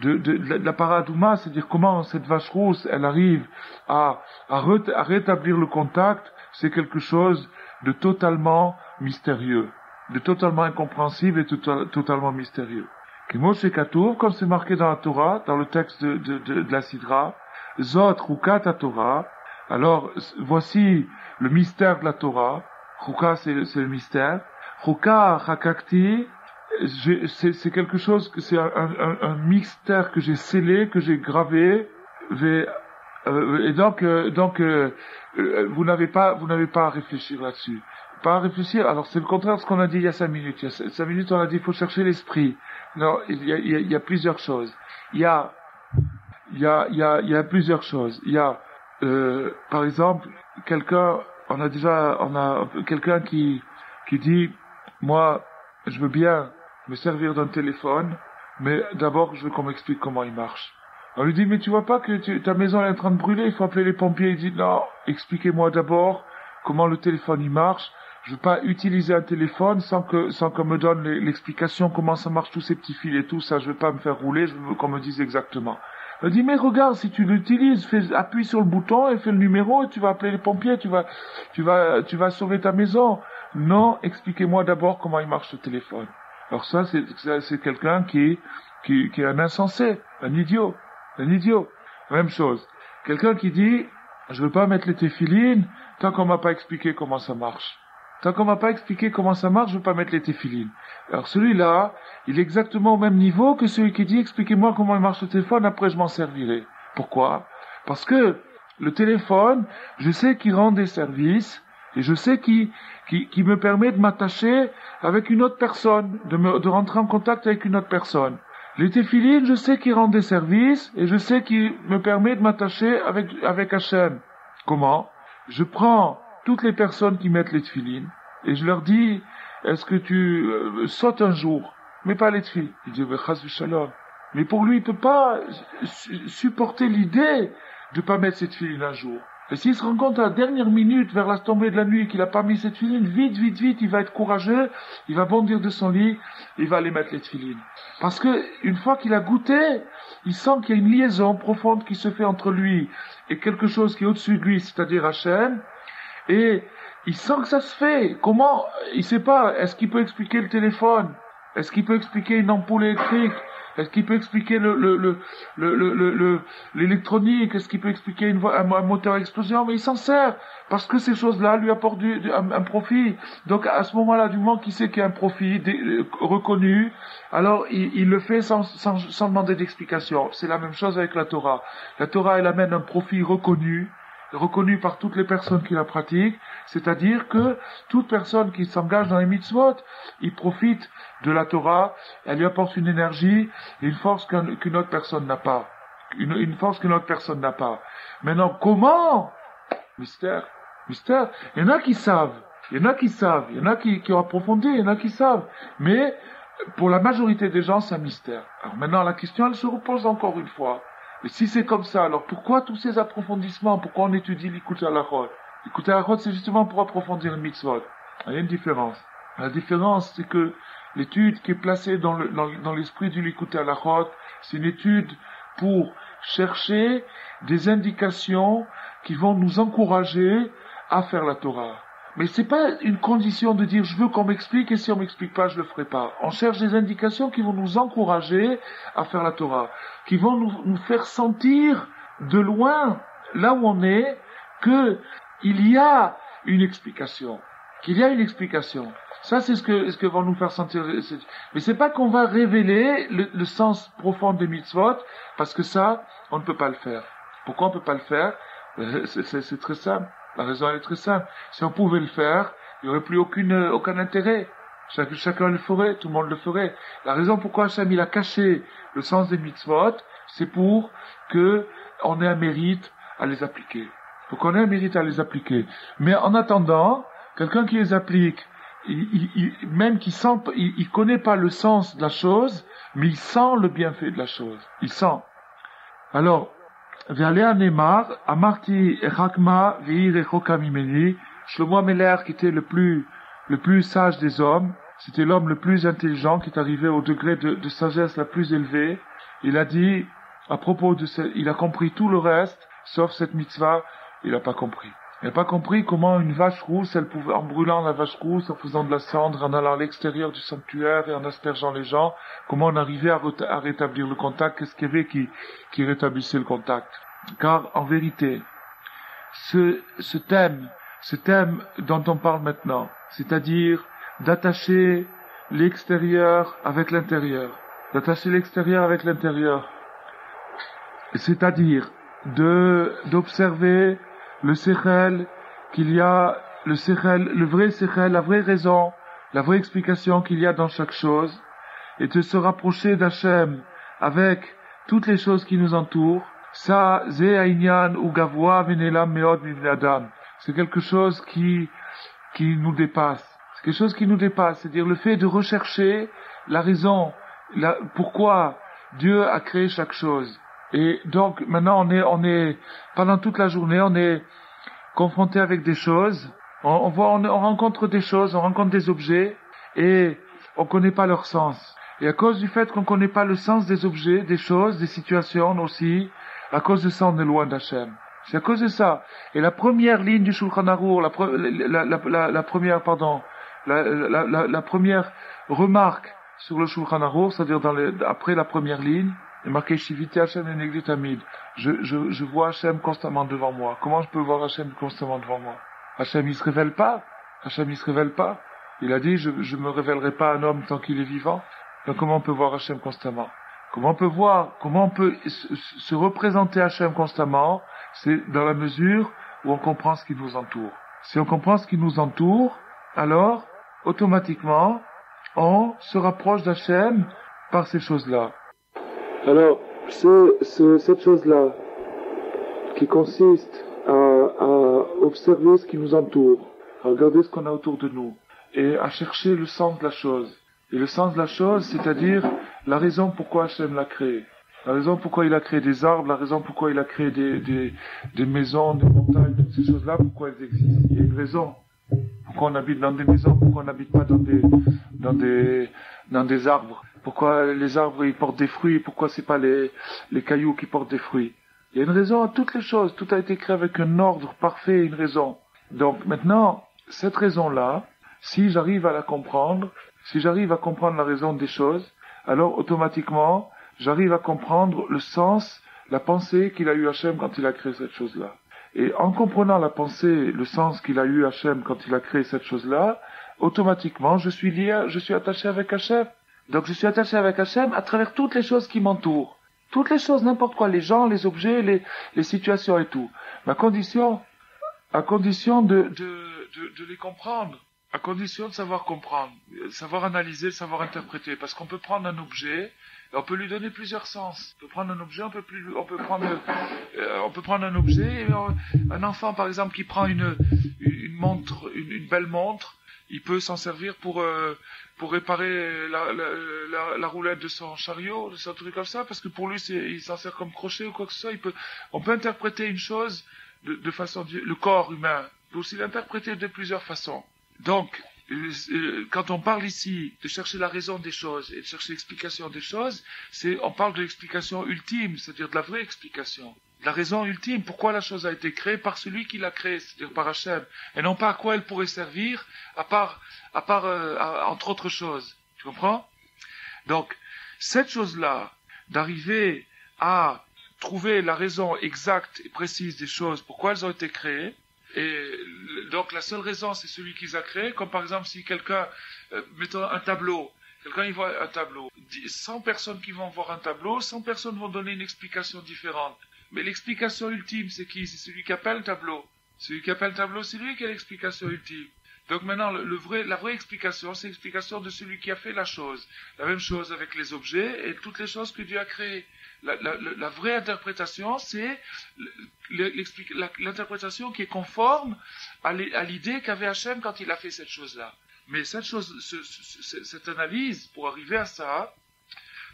la paradouma, c'est-à-dire comment cette vache rousse, elle arrive à rétablir le contact, c'est quelque chose de totalement mystérieux, de totalement incompréhensible et totalement mystérieux. Comme c'est marqué dans la Torah, dans le texte de la Sidra, Zot Chukat Torah. Alors, voici le mystère de la Torah. Chuka, c'est le mystère. Chuka Hakakti, c'est quelque chose que c'est un mystère que j'ai scellé, que j'ai gravé. Et donc, vous n'avez pas à réfléchir là-dessus. pas réfléchir. Alors c'est le contraire de ce qu'on a dit il y a 5 minutes. Il y a 5 minutes, on a dit il faut chercher l'esprit. Non, il y a plusieurs choses. Il y a plusieurs choses. Il y a, par exemple, on a quelqu'un qui dit, moi, je veux bien me servir d'un téléphone, mais d'abord, je veux qu'on m'explique comment il marche. On lui dit, mais tu vois pas que ta maison est en train de brûler, il faut appeler les pompiers. Il dit, non, expliquez-moi d'abord comment le téléphone il marche. Je veux pas utiliser un téléphone sans qu'on me donne l'explication comment ça marche, tous ces petits fils et tout ça. Je veux pas me faire rouler, je veux qu'on me dise exactement. Elle dit, mais regarde, si tu l'utilises, appuie sur le bouton et fais le numéro et tu vas appeler les pompiers, tu vas sauver ta maison. Non, expliquez-moi d'abord comment il marche le téléphone. Alors ça, c'est quelqu'un qui est un insensé, un idiot. Même chose. Quelqu'un qui dit, je veux pas mettre les téphilines tant qu'on m'a pas expliqué comment ça marche. Tant qu'on m'a pas expliqué comment ça marche, je veux pas mettre les téphilines. Alors celui-là, il est exactement au même niveau que celui qui dit, expliquez-moi comment il marche le téléphone, après je m'en servirai. Pourquoi? Parce que le téléphone, je sais qu'il rend des services, et je sais qu'il me permet de m'attacher avec une autre personne, de rentrer en contact avec une autre personne. Les téphilines, je sais qu'ils rendent des services, et je sais qu'il me permet de m'attacher avec Hachem. Comment? Je prends toutes les personnes qui mettent les téphilines, et je leur dis, est-ce que tu sautes un jour, mais pas les téphilines? Il dit, chas v'shalom. Mais pour lui, il peut pas supporter l'idée de pas mettre ses téphilines un jour. Et s'il se rend compte à la dernière minute, vers la tombée de la nuit, qu'il a pas mis ses téphilines, vite, il va être courageux, il va bondir de son lit, il va aller mettre les téphilines. Parce que, une fois qu'il a goûté, il sent qu'il y a une liaison profonde qui se fait entre lui et quelque chose qui est au-dessus de lui, c'est-à-dire Hachem, et il sent que ça se fait. Comment? Il sait pas. Est-ce qu'il peut expliquer le téléphone? Est-ce qu'il peut expliquer une ampoule électrique? Est-ce qu'il peut expliquer l'électronique? Est-ce qu'il peut expliquer un moteur à explosion? Mais il s'en sert. Parce que ces choses-là lui apportent un profit. Donc, à ce moment-là, du moment qu'il sait qu'il y a un profit reconnu, alors il le fait sans demander d'explication. C'est la même chose avec la Torah. La Torah, elle amène un profit reconnu par toutes les personnes qui la pratiquent, c'est-à-dire que toute personne qui s'engage dans les mitzvot, il profite de la Torah, elle lui apporte une énergie et une force qu'une autre personne n'a pas. Une force qu'une autre personne n'a pas. Maintenant, comment? Mystère. Il y en a qui savent, il y en a qui ont approfondi, il y en a qui savent. Mais, pour la majorité des gens, c'est un mystère. Alors maintenant, la question, elle se repose encore une fois. Et si c'est comme ça, alors pourquoi tous ces approfondissements? Pourquoi on étudie l'Ikutei Halachot? L'Ikutei Halachot, c'est justement pour approfondir le mitzvot. Il y a une différence. La différence, c'est que l'étude qui est placée dans l'esprit du l'Ikutei Halachot, c'est une étude pour chercher des indications qui vont nous encourager à faire la Torah. Mais c'est pas une condition de dire je veux qu'on m'explique et si on m'explique pas, je le ferai pas. On cherche des indications qui vont nous encourager à faire la Torah, qui vont nous faire sentir de loin, là où on est, que il y a une explication. Ça, c'est ce que vont nous faire sentir. Mais c'est pas qu'on va révéler le sens profond des mitzvot, parce que ça, on ne peut pas le faire. Pourquoi on ne peut pas le faire? C'est très simple. La raison, elle est très simple. Si on pouvait le faire, il n'y aurait plus aucun intérêt. Chacun le ferait, tout le monde le ferait. La raison pourquoi Hachem il a caché le sens des mitzvot, c'est pour que on ait un mérite à les appliquer. Mais en attendant, quelqu'un qui les applique, même il connaît pas le sens de la chose, mais il sent le bienfait de la chose. Il sent. Alors, Ve'alea Neymar, Amarti Echakma Ve'ir Echoka Mimeni, Shlomo Ameler, qui était le plus sage des hommes, c'était l'homme le plus intelligent qui est arrivé au degré de sagesse la plus élevée. Il a dit, à propos il a compris tout le reste, sauf cette mitzvah, il n'a pas compris. Il n'a pas compris comment une vache rousse, elle pouvait, en brûlant la vache rousse, en faisant de la cendre, en allant à l'extérieur du sanctuaire et en aspergeant les gens, comment on arrivait à rétablir le contact, qu'est-ce qu'il y avait qui rétablissait le contact. Car, en vérité, ce thème dont on parle maintenant, c'est-à-dire d'attacher l'extérieur avec l'intérieur, c'est-à-dire d'observer le sechel, qu'il y a le sechel, le vrai sechel, la vraie raison, la vraie explication qu'il y a dans chaque chose, et de se rapprocher d'Hachem avec toutes les choses qui nous entourent, ça, ze ha'inyan ou gavoa venelam meod mivnei adam. C'est quelque chose qui nous dépasse. C'est quelque chose qui nous dépasse. C'est-à-dire le fait de rechercher la raison, pourquoi Dieu a créé chaque chose. Et donc, maintenant, on est, pendant toute la journée, on est confronté avec des choses. On rencontre des choses, on rencontre des objets, et on connaît pas leur sens. Et à cause du fait qu'on connaît pas le sens des objets, des choses, des situations aussi, à cause de ça, on est loin d'Hachem. C'est à cause de ça. Et la première ligne du Shulchan Aruch, la première remarque sur le Shulchan Aruch, c'est-à-dire après la première ligne, il est marqué Shiviti Hachem Lenegdi Tamid. Je vois Hachem constamment devant moi. Comment je peux voir Hachem constamment devant moi? Hachem, il se révèle pas. Hachem, il se révèle pas. Il a dit, je me révélerai pas à un homme tant qu'il est vivant. Donc comment on peut voir Hachem constamment? Comment on peut se représenter Hachem constamment? C'est dans la mesure où on comprend ce qui nous entoure. Si on comprend ce qui nous entoure, alors, automatiquement, on se rapproche d'Hachem par ces choses-là. Alors, cette chose-là, qui consiste à observer ce qui nous entoure, à regarder ce qu'on a autour de nous, et à chercher le sens de la chose. Et le sens de la chose, c'est-à-dire la raison pourquoi Hachem l'a créé. La raison pourquoi il a créé des arbres, la raison pourquoi il a créé des maisons, des montagnes, toutes ces choses-là, pourquoi elles existent. Il y a une raison. Pourquoi on habite dans des maisons, pourquoi on n'habite pas dans des arbres. Pourquoi les arbres, ils portent des fruits, pourquoi c'est pas les cailloux qui portent des fruits. Il y a une raison à toutes les choses. Tout a été créé avec un ordre parfait et une raison. Donc maintenant, cette raison-là, si j'arrive à la comprendre, si j'arrive à comprendre la raison des choses, alors automatiquement, j'arrive à comprendre le sens, la pensée qu'il a eu Hachem quand il a créé cette chose-là. Et en comprenant la pensée, le sens qu'il a eu Hachem quand il a créé cette chose-là, automatiquement, je suis attaché avec Hachem. Donc je suis attaché avec Hachem à travers toutes les choses qui m'entourent. Toutes les choses, n'importe quoi, les gens, les objets, les situations et tout. À condition de les comprendre. À condition de savoir comprendre, savoir analyser, savoir interpréter. Parce qu'on peut prendre un objet, et on peut lui donner plusieurs sens. On peut prendre un objet, on peut prendre un objet, et un enfant, par exemple, qui prend une montre, une belle montre, il peut s'en servir pour réparer la roulette de son chariot, de son truc comme ça, parce que pour lui, il s'en sert comme crochet ou quoi que ce soit. On peut interpréter une chose de façon, le corps humain peut aussi l'interpréter de plusieurs façons. Donc, quand on parle ici de chercher la raison des choses et de chercher l'explication des choses, on parle de l'explication ultime, c'est-à-dire de la vraie explication. La raison ultime, pourquoi la chose a été créée par celui qui l'a créée, c'est-à-dire par Hachem, et non pas à quoi elle pourrait servir, entre autres choses. Tu comprends? Donc, cette chose-là, d'arriver à trouver la raison exacte et précise des choses, pourquoi elles ont été créées, et donc la seule raison, c'est celui qui les a créés, comme par exemple si quelqu'un, mettons un tableau, quelqu'un il voit un tableau, 100 personnes qui vont voir un tableau, 100 personnes vont donner une explication différente. Mais l'explication ultime, c'est qui? C'est celui qui appelle le tableau. Celui qui appelle le tableau, c'est lui qui a l'explication ultime. Donc maintenant, la vraie explication, c'est l'explication de celui qui a fait la chose. La même chose avec les objets et toutes les choses que Dieu a créées. La vraie interprétation, c'est l'interprétation qui est conforme à l'idée qu'avait Hachem quand il a fait cette chose-là. Mais cette analyse, pour arriver à ça,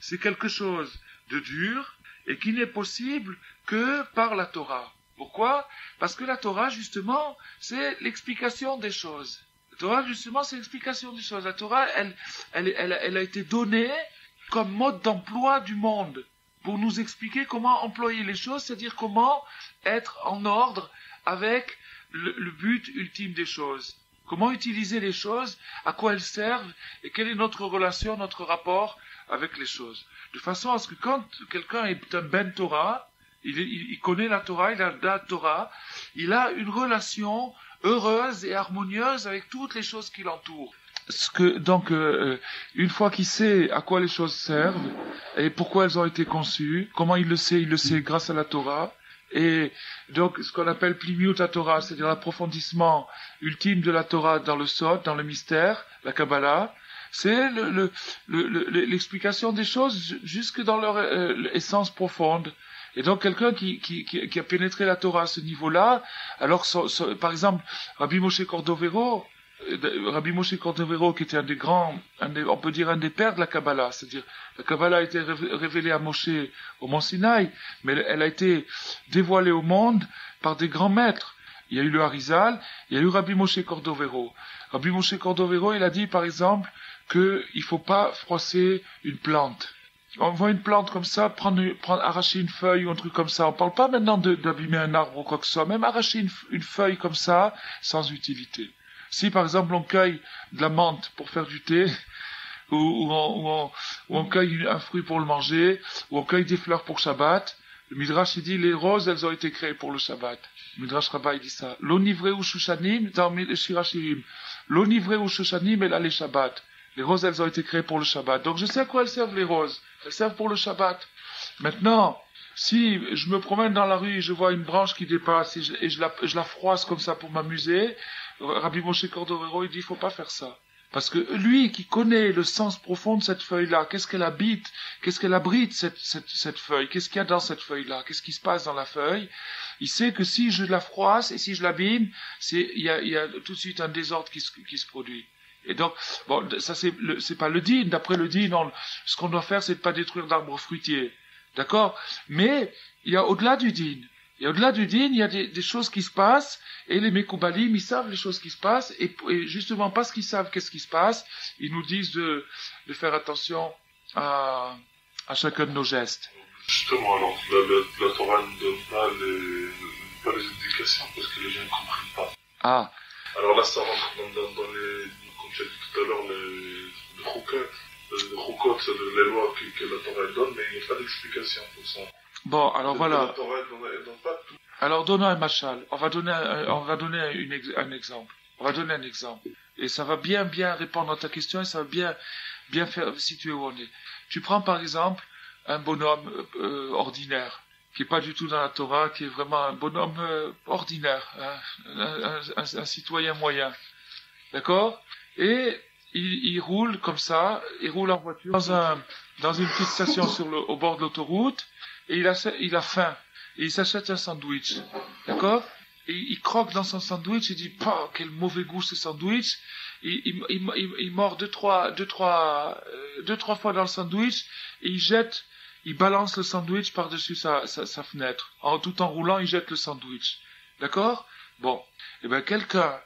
c'est quelque chose de dur et qui n'est possible que par la Torah. Pourquoi? Parce que la Torah, justement, c'est l'explication des choses. La Torah, justement, c'est l'explication des choses. La Torah, elle a été donnée comme mode d'emploi du monde pour nous expliquer comment employer les choses, c'est-à-dire comment être en ordre avec le but ultime des choses. Comment utiliser les choses, à quoi elles servent, et quelle est notre relation, notre rapport avec les choses. De façon à ce que quand quelqu'un est un Ben Torah, il connaît la Torah, il a la Torah, il a une relation heureuse et harmonieuse avec toutes les choses qui l'entourent. Donc, une fois qu'il sait à quoi les choses servent, et pourquoi elles ont été conçues, comment il le sait grâce à la Torah, Et donc, ce qu'on appelle Plimiut Torah, c'est-à-dire l'approfondissement ultime de la Torah dans le Sod, dans le mystère, la Kabbalah, c'est l'explication des choses jusque dans leur essence profonde. Et donc, quelqu'un qui a pénétré la Torah à ce niveau-là, alors, par exemple, Rabbi Moshe Cordovero, qui était on peut dire un des pères de la Kabbalah, c'est-à-dire la Kabbalah a été révélée à Moshe au mont Sinaï, mais elle a été dévoilée au monde par des grands maîtres. Il y a eu le Harizal, il y a eu Rabbi Moshe Cordovero. Rabbi Moshe Cordovero, il a dit par exemple qu'il faut pas froisser une plante. On voit une plante comme ça, arracher une feuille ou un truc comme ça. On parle pas maintenant d'abîmer un arbre ou quoi que ce soit, même arracher une feuille comme ça, sans utilité. Si par exemple on cueille de la menthe pour faire du thé, ou on cueille un fruit pour le manger, ou on cueille des fleurs pour Shabbat, le Midrash il dit les roses elles ont été créées pour le Shabbat. Le Midrash Rabbah il dit ça. L'onivré ou shushanim dans le Shirachirim. L'onivré ou shushanim elle a les Shabbat. Les roses elles ont été créées pour le Shabbat. Donc je sais à quoi elles servent les roses. Elles servent pour le Shabbat. Maintenant, si je me promène dans la rue et je vois une branche qui dépasse et je la froisse comme ça pour m'amuser, Rabbi Moshe Cordovero, il dit, il faut pas faire ça. Parce que lui, qui connaît le sens profond de cette feuille-là, qu'est-ce qu'elle habite, qu'est-ce qu'elle abrite, cette feuille, qu'est-ce qu'il y a dans cette feuille-là, qu'est-ce qui se passe dans la feuille, il sait que si je la froisse et si je l'abîme, il y a tout de suite un désordre qui se produit. Et donc, bon, ça c'est pas le din. D'après le din, ce qu'on doit faire, c'est de pas détruire d'arbres fruitiers. D'accord? Mais, il y a au-delà du din. Et au-delà du din, il y a des choses qui se passent, et les Mekoubalim, ils savent les choses qui se passent, et justement parce qu'ils savent qu'est-ce qui se passe, ils nous disent de faire attention à chacun de nos gestes. Justement, alors, la Torah ne donne pas les indications, parce que les gens ne comprennent pas. Ah. Alors là, ça rentre dans les, comme tu as dit tout à l'heure, le chukot, c'est les lois que la Torah donne, mais il n'y a pas d'explication pour ça. Bon, alors voilà. La Torah ne donne pas tout. Alors donnons un machal. On va donner un exemple. On va donner un exemple. Et ça va bien répondre à ta question et ça va bien faire situer où on est. Tu prends par exemple un bonhomme ordinaire, qui est pas du tout dans la Torah, qui est vraiment un bonhomme ordinaire, hein, un citoyen moyen. D'accord? Et il roule comme ça, il roule en voiture dans une petite station au bord de l'autoroute, et il a faim. Et il s'achète un sandwich. D'accord? Et il croque dans son sandwich, il dit, bah, quel mauvais goût ce sandwich. Il mord deux, trois fois dans le sandwich, et il balance le sandwich par-dessus sa fenêtre. Tout en roulant, il jette le sandwich. D'accord? Bon. Eh ben, quelqu'un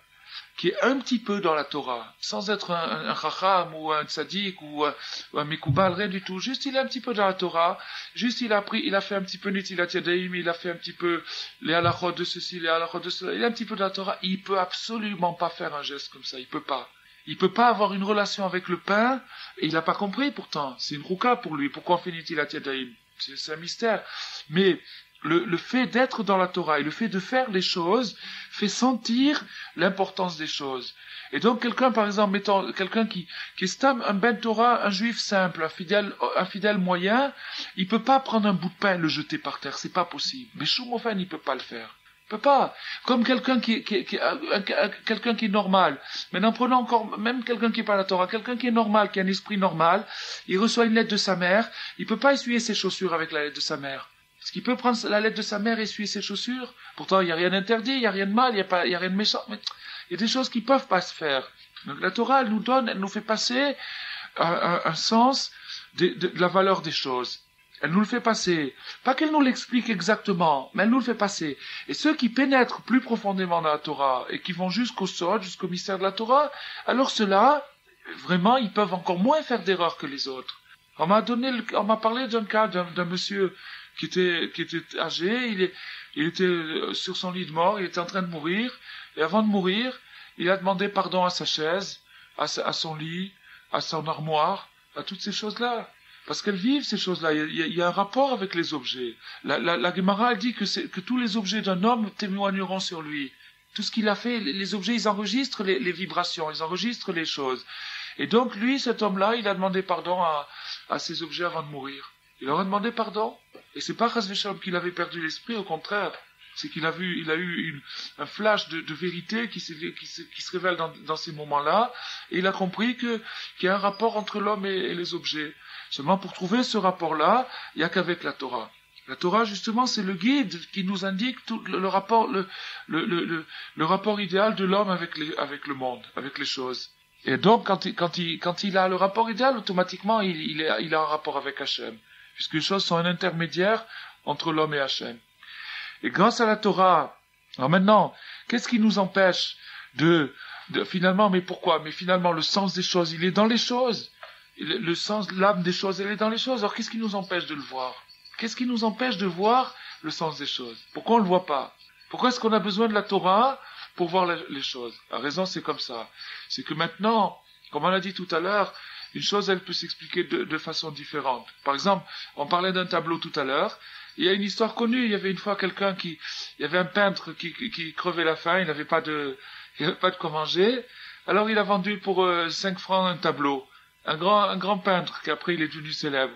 qui est un petit peu dans la Torah, sans être un chacham ou un tzaddik ou un mikoubal, rien du tout, juste il est un petit peu dans la Torah, juste il a fait un petit peu Netilat Yadayim, il a fait un petit peu les halachot de ceci, les halachot de cela, il est un petit peu dans la Torah, il peut absolument pas faire un geste comme ça, il peut pas avoir une relation avec le pain, et il n'a pas compris pourtant, c'est une rouka pour lui, pourquoi on fait Netilat Yadayim, c'est un mystère, mais le fait d'être dans la Torah et le fait de faire les choses fait sentir l'importance des choses. Et donc quelqu'un, par exemple, quelqu'un qui est un ben Torah, un juif simple, un fidèle moyen, il peut pas prendre un bout de pain et le jeter par terre, c'est pas possible. Mais Shumofen, il peut pas le faire. Il peut pas. Comme quelqu'un qui est normal. Maintenant, prenons encore, même quelqu'un qui est pas la Torah, quelqu'un qui est normal, qui a un esprit normal, il reçoit une lettre de sa mère, il peut pas essuyer ses chaussures avec la lettre de sa mère. Est-ce qu'il peut prendre la lettre de sa mère et essuyer ses chaussures? Pourtant, il n'y a rien d'interdit, il n'y a rien de mal, il n'y a rien de méchant. Mais il y a des choses qui ne peuvent pas se faire. Donc la Torah, elle nous fait passer un sens de la valeur des choses. Elle nous le fait passer. Pas qu'elle nous l'explique exactement, mais elle nous le fait passer. Et ceux qui pénètrent plus profondément dans la Torah et qui vont jusqu'au sod, jusqu'au mystère de la Torah, alors ceux-là, vraiment, ils peuvent encore moins faire d'erreurs que les autres. On m'a parlé d'un cas d'un monsieur qui était âgé, il était sur son lit de mort, il était en train de mourir, et avant de mourir, il a demandé pardon à sa chaise, à son lit, à son armoire, à toutes ces choses-là. Parce qu'elles vivent, ces choses-là. Il y a un rapport avec les objets. La Gemara, elle dit que tous les objets d'un homme témoigneront sur lui. Tout ce qu'il a fait, les objets, ils enregistrent les vibrations, ils enregistrent les choses. Et donc, lui, cet homme-là, il a demandé pardon à ces objets avant de mourir. Il leur a demandé pardon. Et c'est pas Chas v'Shalom qu'il avait perdu l'esprit, au contraire. C'est qu'il a eu un flash de vérité qui se révèle dans ces moments-là, et il a compris qu'il y a un rapport entre l'homme et les objets. Seulement pour trouver ce rapport-là, il n'y a qu'avec la Torah. La Torah, justement, c'est le guide qui nous indique tout le rapport idéal de l'homme avec le monde, avec les choses. Et donc, quand il a le rapport idéal, automatiquement, il a un rapport avec Hachem. Puisque les choses sont un intermédiaire entre l'homme et Hachem. Et grâce à la Torah, alors maintenant, qu'est-ce qui nous empêche finalement, mais pourquoi? Mais finalement, le sens des choses, il est dans les choses. Le sens, l'âme des choses, elle est dans les choses. Alors, qu'est-ce qui nous empêche de le voir? Qu'est-ce qui nous empêche de voir le sens des choses? Pourquoi on le voit pas? Pourquoi est-ce qu'on a besoin de la Torah pour voir les choses? La raison, c'est comme ça. C'est que maintenant, comme on l'a dit tout à l'heure, une chose, elle peut s'expliquer de façon différente. Par exemple, on parlait d'un tableau tout à l'heure. Il y a une histoire connue. Il y avait une fois il y avait un peintre qui crevait la faim. Il n'avait pas de quoi manger. Alors il a vendu pour 5 francs un tableau. Un grand peintre qui après il est devenu célèbre.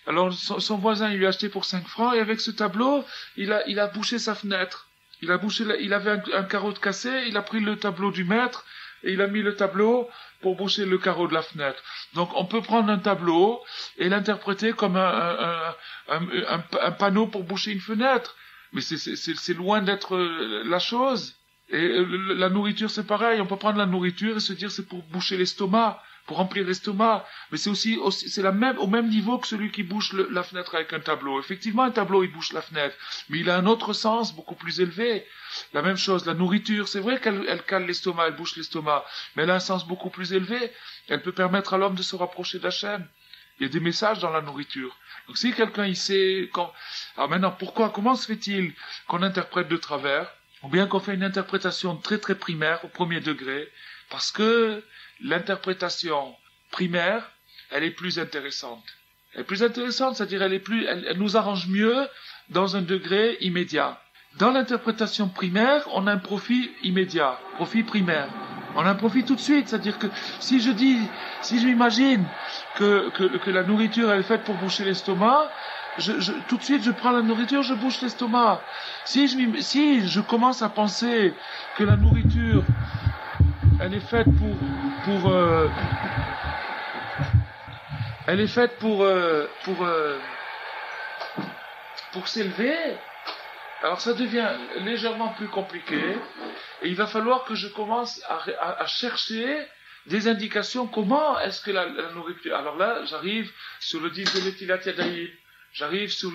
Alors son voisin il lui a acheté pour 5 francs et avec ce tableau il a bouché sa fenêtre. Il avait un carreau de cassé. Il a pris le tableau du maître et il a mis le tableau pour boucher le carreau de la fenêtre. Donc on peut prendre un tableau et l'interpréter comme un panneau pour boucher une fenêtre. Mais c'est loin d'être la chose. Et la nourriture c'est pareil. On peut prendre la nourriture et se dire c'est pour boucher l'estomac, pour remplir l'estomac. Mais c'est aussi c'est au même niveau que celui qui bouche la fenêtre avec un tableau. Effectivement, un tableau il bouche la fenêtre, mais il a un autre sens beaucoup plus élevé. La même chose, la nourriture, c'est vrai qu'elle cale l'estomac, elle bouche l'estomac, mais elle a un sens beaucoup plus élevé. Elle peut permettre à l'homme de se rapprocher d'Hachem. Il y a des messages dans la nourriture. Donc si quelqu'un il sait alors maintenant comment se fait-il qu'on interprète de travers, ou bien qu'on fait une interprétation très très primaire au premier degré, parce que l'interprétation primaire, elle est plus intéressante. Elle est plus intéressante, c'est-à-dire elle nous arrange mieux dans un degré immédiat. Dans l'interprétation primaire, on a un profit immédiat, profit primaire. On a un profit tout de suite, c'est-à-dire que si je m'imagine que la nourriture elle est faite pour boucher l'estomac, tout de suite je prends la nourriture, je bouche l'estomac. Si je commence à penser que la nourriture elle est faite pour s'élever, alors ça devient légèrement plus compliqué et il va falloir que je commence à chercher des indications. Comment est-ce que la nourriture... Alors là, j'arrive sur le din de l'Etilat Yadayim, j'arrive sur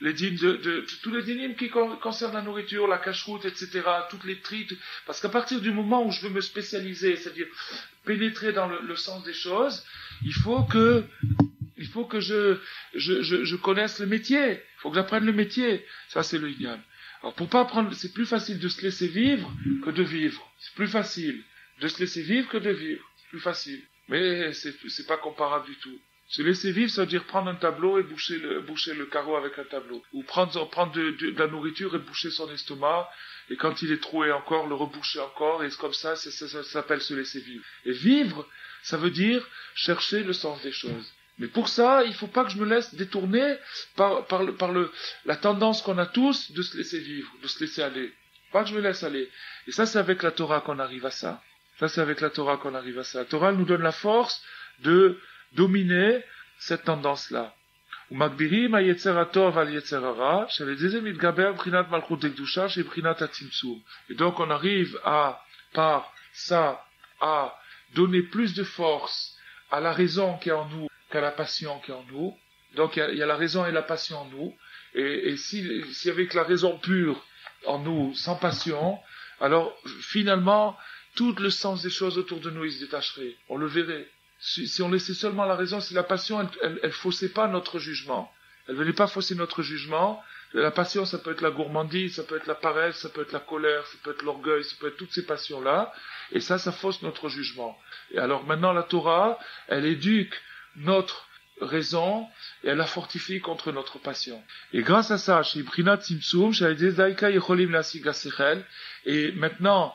les dîmes de tous les dîmes qui concernent la nourriture, la cacheroute, etc., toutes les trites, parce qu'à partir du moment où je veux me spécialiser, c'est-à-dire pénétrer dans le sens des choses, il faut que je connaisse le métier, il faut que j'apprenne le métier, ça c'est le idéal. Alors pour pas apprendre, c'est plus facile de se laisser vivre que de vivre, c'est plus facile de se laisser vivre que de vivre, c'est plus facile, mais c'est pas comparable du tout. Se laisser vivre, ça veut dire prendre un tableau et boucher le carreau avec un tableau. Ou prendre de la nourriture et boucher son estomac, et quand il est troué encore, le reboucher encore, et comme ça s'appelle se laisser vivre. Et vivre, ça veut dire chercher le sens des choses. Mais pour ça, il faut pas que je me laisse détourner par la tendance qu'on a tous de se laisser vivre, de se laisser aller. Pas que je me laisse aller. Et ça, c'est avec la Torah qu'on arrive à ça. La Torah nous donne la force de dominer cette tendance-là. Et donc on arrive par ça, à donner plus de force à la raison qui est en nous qu'à la passion qui est en nous. Donc il y a la raison et la passion en nous. Et si avec la raison pure en nous, sans passion, alors finalement, tout le sens des choses autour de nous, il se détacherait. On le verrait. Si on laissait seulement la raison, si la passion, elle faussait pas notre jugement. Elle venait pas fausser notre jugement. La passion, ça peut être la gourmandise, ça peut être la paresse, ça peut être la colère, ça peut être l'orgueil, ça peut être toutes ces passions-là. Et ça fausse notre jugement. Et alors maintenant, la Torah, elle éduque notre raison et elle la fortifie contre notre passion. Et grâce à ça, et maintenant,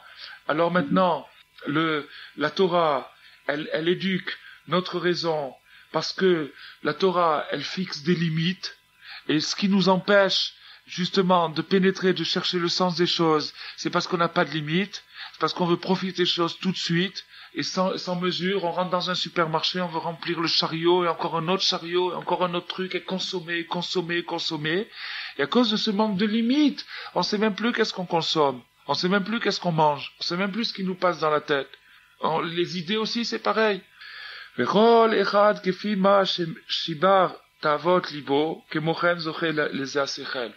la Torah, elle éduque notre raison parce que la Torah, elle fixe des limites Et ce qui nous empêche, justement, de pénétrer, de chercher le sens des choses, c'est parce qu'on n'a pas de limite, c'est parce qu'on veut profiter des choses tout de suite, et sans mesure, on rentre dans un supermarché, on veut remplir le chariot, et encore un autre chariot, et encore un autre truc, et consommer, consommer, consommer. Et à cause de ce manque de limite, on sait même plus qu'est-ce qu'on consomme, on sait même plus qu'est-ce qu'on mange, on sait même plus ce qui nous passe dans la tête. Les idées aussi, c'est pareil. וכל אחד כפי מה ששיבר תאוות ליבו, כמוכן זוכה לזה השכל.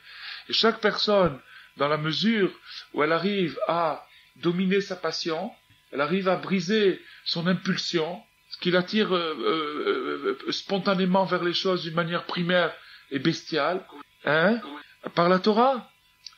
Et chaque personne, dans la mesure où elle arrive à dominer sa passion, elle arrive à briser son impulsion, ce qui l'attire spontanément vers les choses d'une manière primaire et bestiale, par la Torah.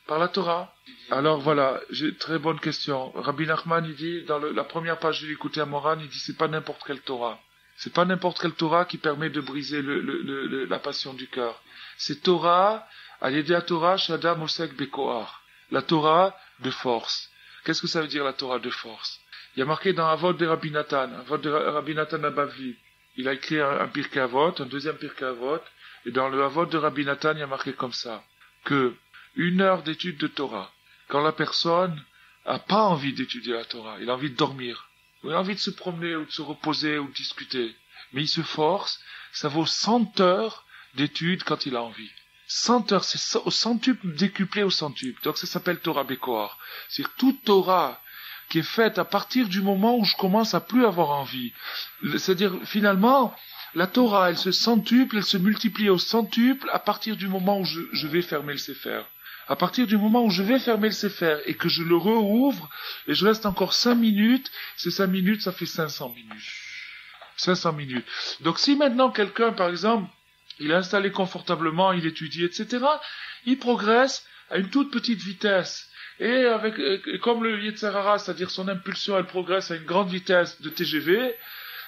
Par la Torah. Alors voilà, j'ai très bonne question. Rabbi Nachman, il dit, dans la première page de l'écouter à Moran, il dit, c'est pas n'importe quelle Torah. C'est pas n'importe quelle Torah qui permet de briser la passion du cœur. C'est Torah, al-yedei Torah, shadam osek bekoar. La Torah de force. Qu'est-ce que ça veut dire la Torah de force? Il y a marqué dans Avot de Rabbi Nathan, Avot de Rabbi Nathan Abavli. Il a écrit un Pirkei Avot, un deuxième Pirkei Avot, et dans le Avot de Rabbi Nathan, il y a marqué comme ça, que 1 heure d'étude de Torah, quand la personne a pas envie d'étudier la Torah, il a envie de dormir, ou il a envie de se promener, ou de se reposer, ou de discuter, mais il se force, ça vaut 100 heures d'étude quand il a envie. 100 heures, c'est au centuple décuplé au centuple. Donc ça s'appelle Torah Bekoar. C'est-à-dire toute Torah qui est faite à partir du moment où je commence à plus avoir envie. C'est-à-dire, finalement, la Torah, elle se centuple, elle se multiplie au centuple à partir du moment où je vais fermer le Sefer. À partir du moment où je vais fermer le Sefer et que je le rouvre, et je reste encore 5 minutes, ces 5 minutes, ça fait 500 minutes. 500 minutes. Donc si maintenant quelqu'un, par exemple, il est installé confortablement, il étudie, etc., il progresse à une toute petite vitesse. Et comme le Yetzer Hara, c'est-à-dire son impulsion, elle progresse à une grande vitesse de TGV,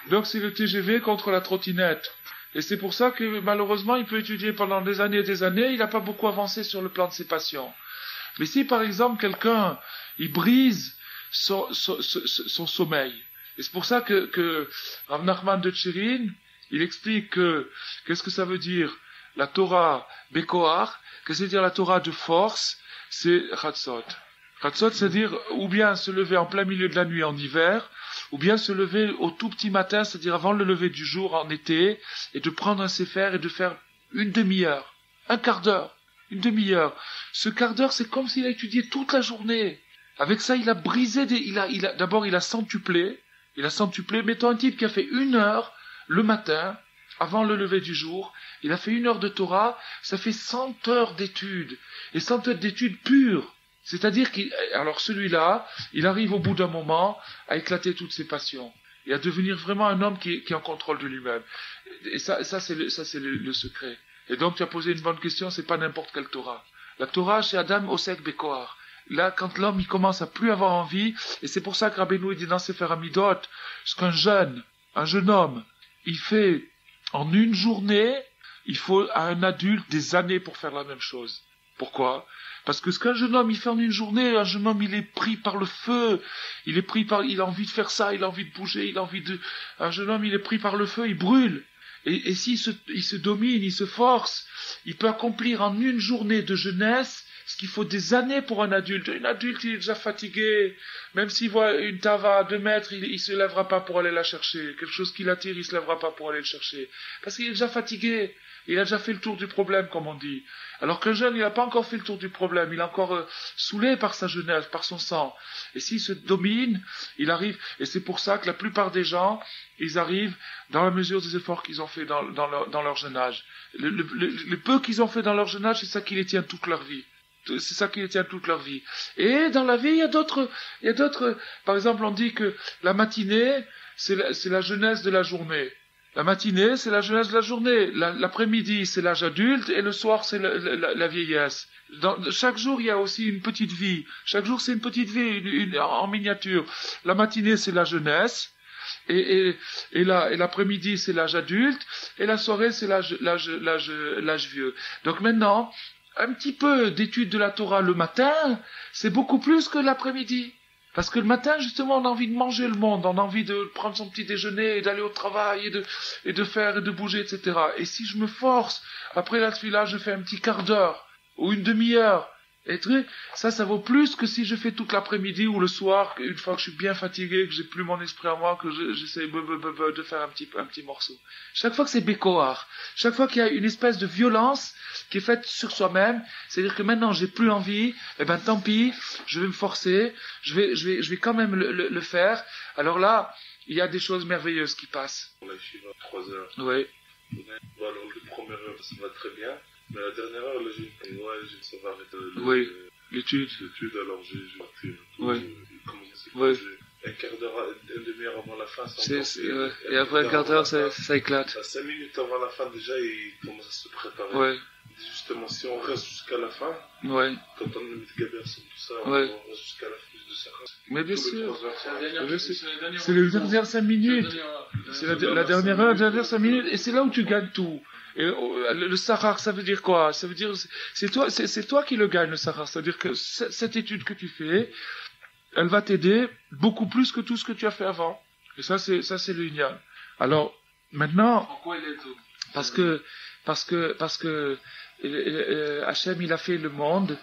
donc c'est le TGV contre la trottinette. Et c'est pour ça que malheureusement, il peut étudier pendant des années et des années, il n'a pas beaucoup avancé sur le plan de ses passions. Mais si par exemple quelqu'un, il brise son sommeil, et c'est pour ça que Rav Nachman de Tcherin, il explique qu'est-ce que ça veut dire la Torah Bekoar, qu'est-ce que ça veut dire la Torah de force, c'est Chatzot. Chatzot, c'est-à-dire ou bien se lever en plein milieu de la nuit en hiver, ou bien se lever au tout petit matin, c'est-à-dire avant le lever du jour en été, et de prendre un sefer et de faire une demi-heure, un quart d'heure, une demi-heure. Ce quart d'heure, c'est comme s'il a étudié toute la journée. Avec ça, il a brisé d'abord, il a centuplé, mettons un type qui a fait 1 heure le matin, avant le lever du jour, il a fait 1 heure de Torah, ça fait 100 heures d'études, et 100 heures d'études pures. C'est-à-dire alors celui-là, il arrive au bout d'un moment à éclater toutes ses passions, et à devenir vraiment un homme qui est en contrôle de lui-même. Et ça c'est le secret. Et donc tu as posé une bonne question, c'est pas n'importe quelle Torah. La Torah, c'est Adam Osek Bekoar. Là, quand l'homme, il commence à plus avoir envie, et c'est pour ça que Rabbeinu dit dans Sefer Hamidot, ce qu'un jeune homme, il fait en une journée, il faut à un adulte des années pour faire la même chose. Pourquoi? Parce que ce qu'un jeune homme, il fait en une journée, un jeune homme, il est pris par le feu, il a envie de faire ça, il a envie de bouger, un jeune homme, il est pris par le feu, il brûle. Et s'il se domine, il se force, il peut accomplir en une journée de jeunesse ce qu'il faut des années pour un adulte. Un adulte, il est déjà fatigué. Même s'il voit une tava à 2 mètres, il se lèvera pas pour aller la chercher. Quelque chose qui l'attire, il se lèvera pas pour aller le chercher. Parce qu'il est déjà fatigué. Il a déjà fait le tour du problème, comme on dit. Alors qu'un jeune, il n'a pas encore fait le tour du problème. Il est encore saoulé par sa jeunesse, par son sang. Et s'il se domine, il arrive. Et c'est pour ça que la plupart des gens, ils arrivent dans la mesure des efforts qu'ils ont fait dans leur jeune âge. Le peu qu'ils ont fait dans leur jeune âge, c'est ça qui les tient toute leur vie. C'est ça qui les tient toute leur vie. Et dans la vie, il y a d'autres, par exemple, on dit que la matinée, c'est la jeunesse de la journée. La matinée, c'est la jeunesse de la journée. L'après-midi, c'est l'âge adulte, et le soir, c'est la vieillesse. Chaque jour, il y a aussi une petite vie. Chaque jour, c'est une petite vie, en miniature. La matinée, c'est la jeunesse, et l'après-midi, c'est l'âge adulte, et la soirée, c'est l'âge vieux. Donc maintenant, un petit peu d'étude de la Torah le matin, c'est beaucoup plus que l'après-midi. Parce que le matin, justement, on a envie de manger le monde, on a envie de prendre son petit déjeuner et d'aller au travail et de faire et de bouger, etc. Et si je me force, après la tefila, je fais un petit quart d'heure ou une demi-heure, et ça vaut plus que si je fais toute l'après-midi ou le soir, une fois que je suis bien fatigué, que j'ai plus mon esprit à moi, que j'essaie de faire un petit morceau. Chaque fois que c'est bécoar, chaque fois qu'il y a une espèce de violence qui est faite sur soi-même, c'est-à-dire que maintenant j'ai plus envie, eh ben tant pis, je vais me forcer, je vais quand même le faire. Alors là, il y a des choses merveilleuses qui passent. On a fini à 3 heures. Oui. Bon, alors, la première heure, ça va très bien. Mais la dernière heure, là, ça va arrêter l'étude. Alors j'ai raté un peu. Oui. Un quart d'heure, une demi-heure avant la fin, et après un quart d'heure, ça éclate. À 5 minutes avant la fin, déjà, il commence à se préparer. Ouais. Justement, si on reste jusqu'à la fin, ouais. Quand on met des gabers sur tout ça, ouais. on reste jusqu'à la fin de sa race. Mais bien sûr. C'est les dernières 5 minutes. C'est la dernière heure, la dernière 5 minutes, et c'est là où tu gagnes tout. Et le sahar, ça veut dire quoi? Ça veut dire, c'est toi qui le gagne, le sahar. C'est-à-dire que cette étude que tu fais, elle va t'aider beaucoup plus que tout ce que tu as fait avant. Et ça, c'est le Inyan. Alors, maintenant. Pourquoi il est tout? Parce que Hachem, il a fait le monde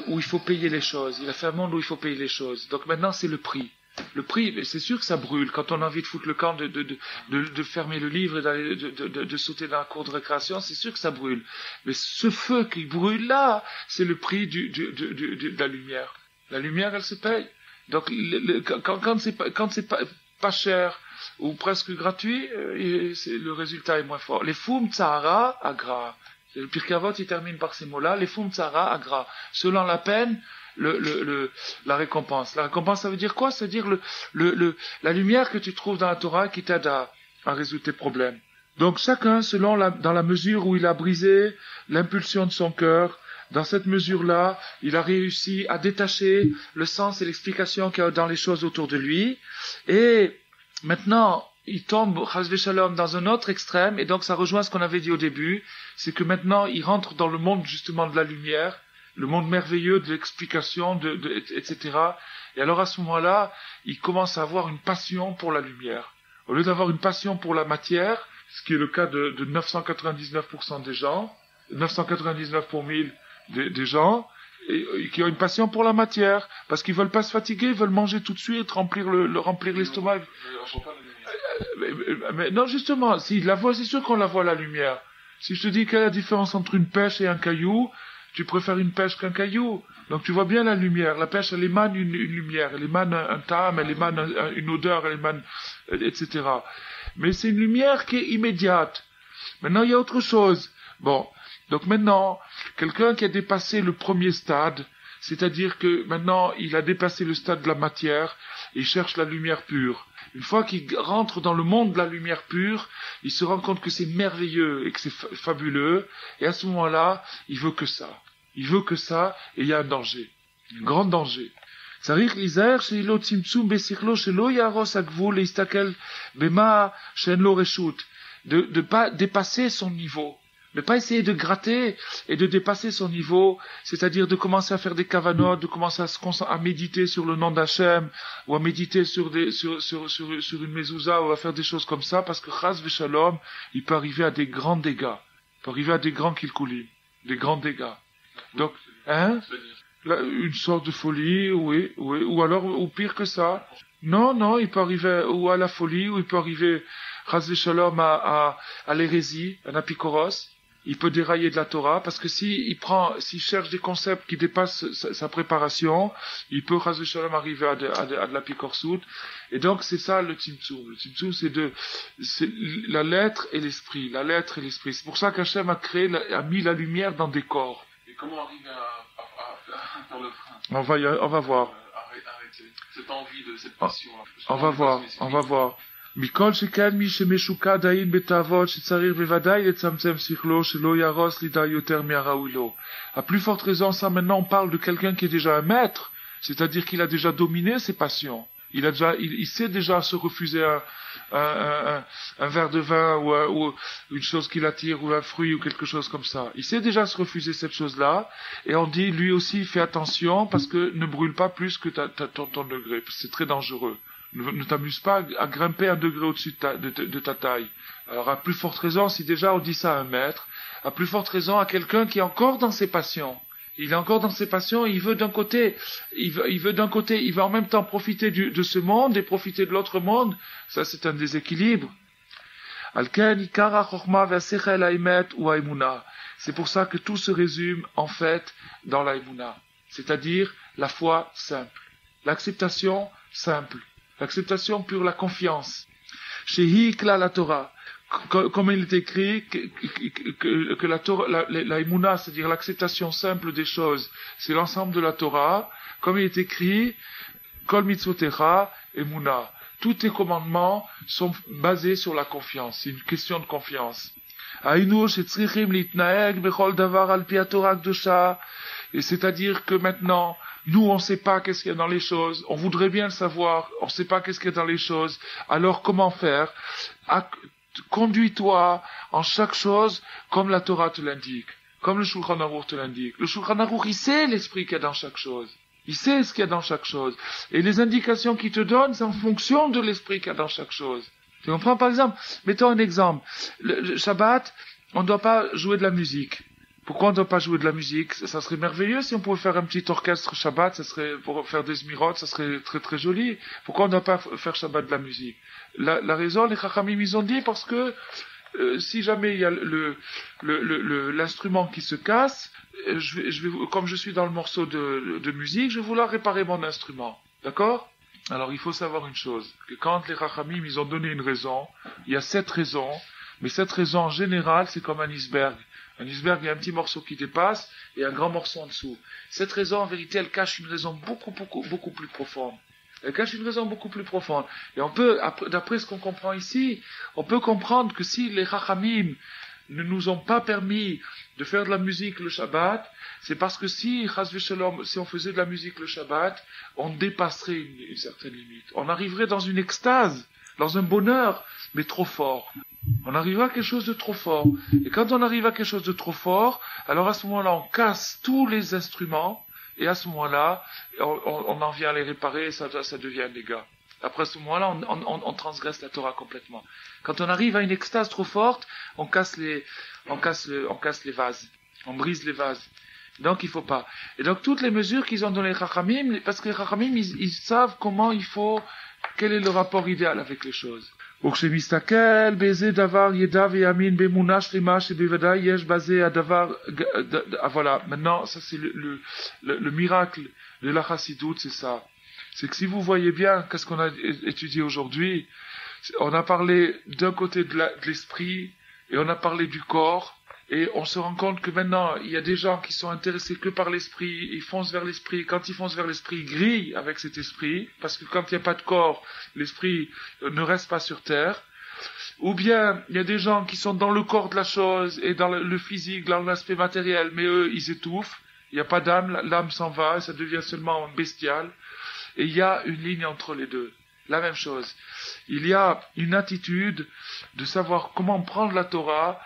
où il faut payer les choses. Il a fait un monde où il faut payer les choses. Donc maintenant, c'est le prix. Le prix, c'est sûr que ça brûle. Quand on a envie de foutre le camp, de fermer le livre et d'aller, de sauter dans la cour de récréation, c'est sûr que ça brûle. Mais ce feu qui brûle là, c'est le prix de la lumière. La lumière, elle se paye. Donc, quand c'est pas cher, ou presque gratuit, le résultat est moins fort. Les Foum Tsahara Agra. Le Pirkei Avot, il termine par ces mots-là. Les Foum Tsahara Agra. Selon la peine, la récompense. La récompense, ça veut dire quoi? Ça veut dire la lumière que tu trouves dans la Torah qui t'aide à résoudre tes problèmes. Donc chacun, dans la mesure où il a brisé l'impulsion de son cœur, dans cette mesure-là, il a réussi à détacher le sens et l'explication qu'il y a dans les choses autour de lui. Et maintenant, il tombe, chas shalom, dans un autre extrême, et donc ça rejoint ce qu'on avait dit au début, c'est que maintenant, il rentre dans le monde justement de la lumière, le monde merveilleux de l'explication, etc. Et alors à ce moment-là, il commence à avoir une passion pour la lumière. Au lieu d'avoir une passion pour la matière, ce qui est le cas de 999% des gens, 999 pour 1000 des gens, et qui ont une passion pour la matière, parce qu'ils veulent pas se fatiguer, ils veulent manger tout de suite, remplir l'estomac. Mais non, justement, si la voit, c'est sûr qu'on la voit la lumière. Si je te dis quelle est la différence entre une pêche et un caillou, tu préfères une pêche qu'un caillou. Donc tu vois bien la lumière. La pêche, elle émane une lumière, elle émane un tam, elle émane une odeur, elle émane, etc. Mais c'est une lumière qui est immédiate. Maintenant, il y a autre chose. Bon, donc maintenant, quelqu'un qui a dépassé le premier stade, c'est-à-dire que maintenant, il a dépassé le stade de la matière, et il cherche la lumière pure. Une fois qu'il rentre dans le monde de la lumière pure, il se rend compte que c'est merveilleux et que c'est fabuleux, et à ce moment-là, il veut que ça. Il veut que ça, et il y a un danger. Un grand danger. צריך להיזהר שיהיה לו צמצום בשכלו, שלא יהרוס הגבול להסתכל במה שאין לו רשות. De pas dépasser son niveau. Ne pas essayer de gratter et de dépasser son niveau, c'est-à-dire de commencer à faire des kavanotes, de commencer à méditer sur le nom d'Hachem, ou à méditer sur une mezouza, ou à faire des choses comme ça, parce que chas v'shalom, il peut arriver à des grands dégâts. Il peut arriver à des grands kilkulim, des grands dégâts. Donc, une sorte de folie, oui, ou alors, ou pire que ça. Non, il peut arriver, ou à la folie, ou il peut arriver, chas v'shalom, à l'hérésie, à l'apikoros. Il peut dérailler de la Torah, parce que s'il cherche des concepts qui dépassent sa préparation, il peut, chas v'shalom, arriver à de la pikorsout. Et donc, c'est ça le tzimtzum. Le tzimtzum, c'est la lettre et l'esprit. La lettre et l'esprit. C'est pour ça qu'Hachem a mis la lumière dans des corps. Et comment arriver à faire le frein? On va voir. Arrêter cette envie cette passion. On va voir. מכל שכן מי שמשוקד העין בתאוות שצריך בוודאי לצמצם שכלו שלא יהרוס לידי יותר מהראוי לו. À plus forte raison, ça maintenant on parle de quelqu'un qui est déjà un maître, c'est-à-dire qu'il a déjà dominé ses passions. Il sait déjà se refuser un verre de vin ou une chose qui l'attire ou un fruit ou quelque chose comme ça. Il sait déjà se refuser cette chose-là et on dit lui aussi fais attention parce que ne brûle pas plus que ton degré. C'est très dangereux. Ne t'amuse pas à grimper un degré au-dessus de ta taille. Alors à plus forte raison, si déjà on dit ça à un maître, à plus forte raison à quelqu'un qui est encore dans ses passions. Il est encore dans ses passions, il veut en même temps profiter de ce monde et profiter de l'autre monde. Ça, c'est un déséquilibre. C'est pour ça que tout se résume, en fait, dans l'aïmouna. C'est-à-dire, la foi simple. L'acceptation simple. L'acceptation pure, la confiance. Shehi kla la Torah. Comme il est écrit que la Torah, la Emouna, c'est-à-dire l'acceptation simple des choses, c'est l'ensemble de la Torah. Comme il est écrit, Kol mitzvotecha Emouna. Tous tes commandements sont basés sur la confiance. C'est une question de confiance. Et c'est-à-dire que maintenant, nous, on ne sait pas qu'est-ce qu'il y a dans les choses. On voudrait bien le savoir. On ne sait pas qu'est-ce qu'il y a dans les choses. Alors, comment faire? Conduis-toi en chaque chose comme la Torah te l'indique, comme le Shulchan Aruch te l'indique. Le Shulchan Aruch, il sait l'esprit qu'il y a dans chaque chose. Il sait ce qu'il y a dans chaque chose. Et les indications qu'il te donne, c'est en fonction de l'esprit qu'il y a dans chaque chose. Tu comprends? Par exemple, mettons un exemple. Le Shabbat, on ne doit pas jouer de la musique. Pourquoi on ne doit pas jouer de la musique? Ça serait merveilleux si on pouvait faire un petit orchestre Shabbat, ça serait, pour faire des zmirot, ça serait très très joli. Pourquoi on ne doit pas faire Shabbat de la musique? La raison, les Chachamim, ils ont dit parce que si jamais il y a l'instrument qui se casse, comme je suis dans le morceau de musique, je vais vouloir réparer mon instrument. D'accord? Alors il faut savoir une chose, que quand les Chachamim, ils ont donné une raison, il y a 7 raisons, mais cette raison en général, c'est comme un iceberg. Un iceberg, il y a un petit morceau qui dépasse et un grand morceau en dessous. Cette raison, en vérité, elle cache une raison beaucoup plus profonde. Elle cache une raison beaucoup plus profonde. Et on peut, d'après ce qu'on comprend ici, on peut comprendre que si les Chachamim ne nous ont pas permis de faire de la musique le Shabbat, c'est parce que si on faisait de la musique le Shabbat, on dépasserait une certaine limite. On arriverait dans une extase, dans un bonheur, mais trop fort. On arrivera à quelque chose de trop fort. Et quand on arrive à quelque chose de trop fort, alors à ce moment-là, on casse tous les instruments, et à ce moment-là, on en vient à les réparer, et ça devient un dégât. Après ce moment-là, on transgresse la Torah complètement. Quand on arrive à une extase trop forte, on casse les vases. On brise les vases. Donc il faut pas. Et donc toutes les mesures qu'ils ont données les Chachamim, parce que les Chachamim, ils savent quel est le rapport idéal avec les choses. Voilà, maintenant, ça c'est le miracle de la Chassidoute, c'est ça. C'est que si vous voyez bien, qu'est-ce qu'on a étudié aujourd'hui, on a parlé d'un côté de l'esprit, et on a parlé du corps, et on se rend compte que maintenant, il y a des gens qui sont intéressés que par l'esprit, ils foncent vers l'esprit, quand ils foncent vers l'esprit, ils grillent avec cet esprit, parce que quand il n'y a pas de corps, l'esprit ne reste pas sur terre. Ou bien, il y a des gens qui sont dans le corps de la chose, et dans le physique, dans l'aspect matériel, mais eux, ils étouffent, il n'y a pas d'âme, l'âme s'en va, et ça devient seulement bestial, et il y a une ligne entre les deux. La même chose. Il y a une attitude de savoir comment prendre la Torah,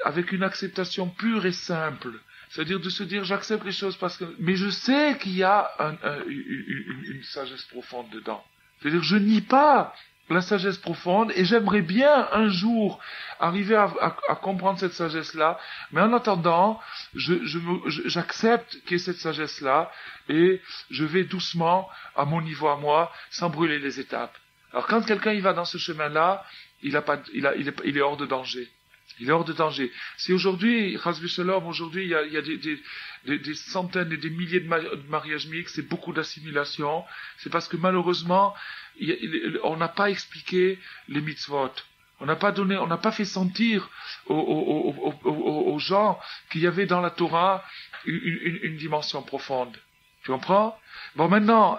avec une acceptation pure et simple. C'est-à-dire de se dire, j'accepte les choses mais je sais qu'il y a une sagesse profonde dedans. C'est-à-dire, je nie pas la sagesse profonde et j'aimerais bien un jour arriver à comprendre cette sagesse-là, mais en attendant, j'accepte qu'il y ait cette sagesse-là et je vais doucement, à mon niveau à moi, sans brûler les étapes. Alors quand quelqu'un y va dans ce chemin-là, il est hors de danger. Il est hors de danger. Si aujourd'hui, aujourd'hui, il y a des centaines et des milliers de mariages mixtes, c'est beaucoup d'assimilation, c'est parce que malheureusement, on n'a pas expliqué les mitzvot. On n'a pas fait sentir aux gens qu'il y avait dans la Torah une dimension profonde. Tu comprends? Bon, maintenant,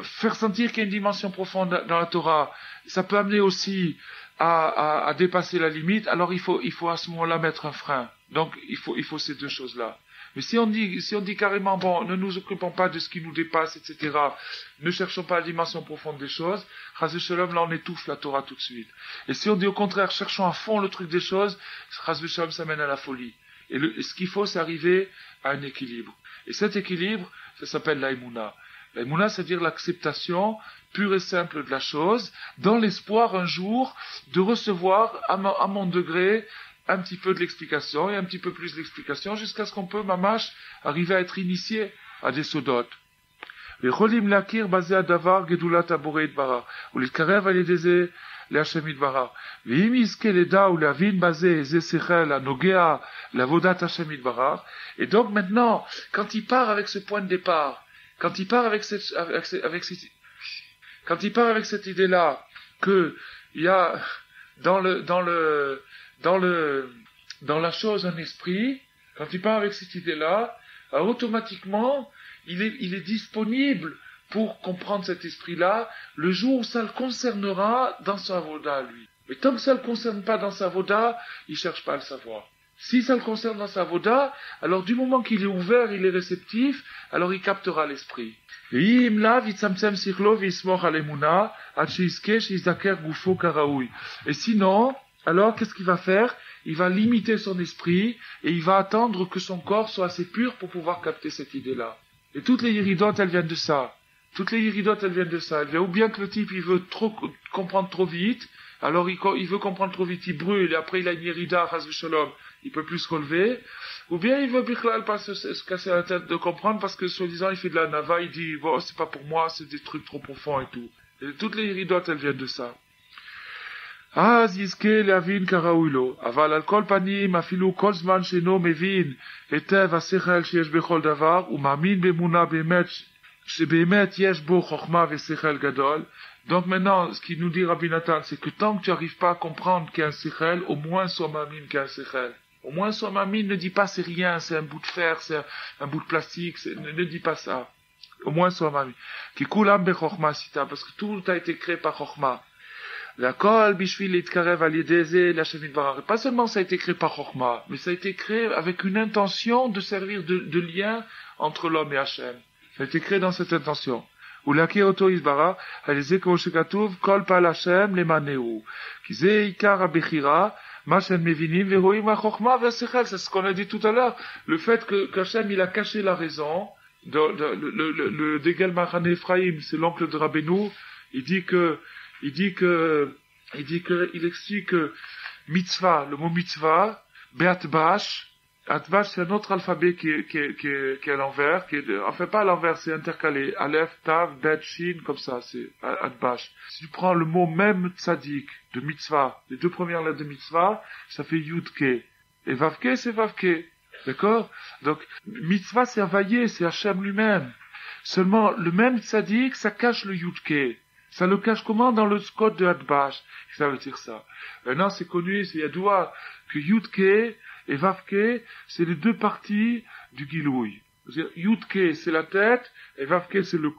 faire sentir qu'il y a une dimension profonde dans la Torah, ça peut amener aussi à dépasser la limite, alors il faut à ce moment-là mettre un frein. Donc, il faut ces deux choses-là. Mais si on dit carrément, bon, ne nous occupons pas de ce qui nous dépasse, etc., ne cherchons pas la dimension profonde des choses, Chas v'Shalom, là on étouffe la Torah tout de suite. Et si on dit au contraire, cherchons à fond le truc des choses, Chas v'Shalom, ça mène à la folie. Et ce qu'il faut, c'est arriver à un équilibre. Et cet équilibre, ça s'appelle l'aïmouna. L'aïmouna, c'est-à-dire l'acceptation pure et simple de la chose, dans l'espoir un jour de recevoir à mon degré un petit peu de l'explication et un petit peu plus d'explication jusqu'à ce qu'on peut, mamash, arriver à être initié à des sodotes. ויכולים להכיר בזה הדבר גדולת הבורא יתברך, ולהתקרב על ידי זה להשם יתברך. ואם יזכה לדע ולהבין בזה איזה שכל הנוגע לעבודת השם יתברך, et donc maintenant, quand il part avec ce point de départ, quand il part avec cette idée-là, que il y a dans la chose un esprit, quand il part avec cette idée-là, automatiquement, il est disponible pour comprendre cet esprit-là le jour où ça le concernera dans sa avoda, lui. Mais tant que ça le concerne pas dans sa avoda, il cherche pas à le savoir. Si ça le concerne dans sa avoda, alors du moment qu'il est ouvert, il est réceptif, alors il captera l'esprit. Et sinon, alors qu'est-ce qu'il va faire? Il va limiter son esprit et il va attendre que son corps soit assez pur pour pouvoir capter cette idée-là. Et toutes les iridotes, elles viennent de ça. Elles viennent ou bien que le type, il veut comprendre trop vite, alors il veut comprendre trop vite, il brûle, et après il a une irida, chas v'shalom, il peut plus se relever, ou bien il veut bichlal pas se casser la tête de comprendre parce que soi-disant il fait de la nava, il dit, bon, c'est pas pour moi, c'est des trucs trop profonds et tout. Et toutes les iridotes, elles viennent de ça. אז יזכה להבין כראוי לו, אבל על כל פנים אפילו כל זמן שאינו מבין היטב השכל שיש בכל דבר, ומאמין באמונה באמת, שבאמת יש בו חוכמה ושכל גדול. Donc maintenant, ce qu'il nous dit Rabbi Nathan, c'est que tant que tu n'arrives pas à comprendre qu'il y a un sechel, au moins sois mamine qu'il y a un sechel. Au moins sois mamine, ne dis pas c'est rien, c'est un bout de fer, c'est un bout de plastique, ne dis pas ça. Au moins sois mamine. Ki kulam bechokma sita, parce que tout a été créé par chokma. Pas seulement ça a été créé par Chokhmah, mais ça a été créé avec une intention de servir de lien entre l'homme et Hachem. Ça a été créé dans cette intention. C'est ce qu'on a dit tout à l'heure. Le fait qu'Hachem il a caché la raison, le Degel Machan Ephraim, c'est l'oncle de Rabbeinu, il explique que mitzvah, le mot mitzvah, be'atbash, atbash c'est un autre alphabet qui est à l'envers, enfin pas à l'envers, c'est intercalé, aleph, tav, bet, shin, comme ça, c'est atbash. Si tu prends le mot même tzadik, de mitzvah, les deux premières lettres de mitzvah, ça fait yudke. Et vavke, c'est vavke. D'accord? Donc, mitzvah, c'est availlé, c'est Hachem lui-même. Seulement, le même tzadik, ça cache le yudke. Ça le cache comment? Dans le code de Hadbash. Ça veut dire ça. Maintenant, c'est connu, c'est yadoua, que Yudke et Vavke, c'est les deux parties du Gilouï. C'est-à-dire, Yudke, c'est la tête, et Vavke, c'est le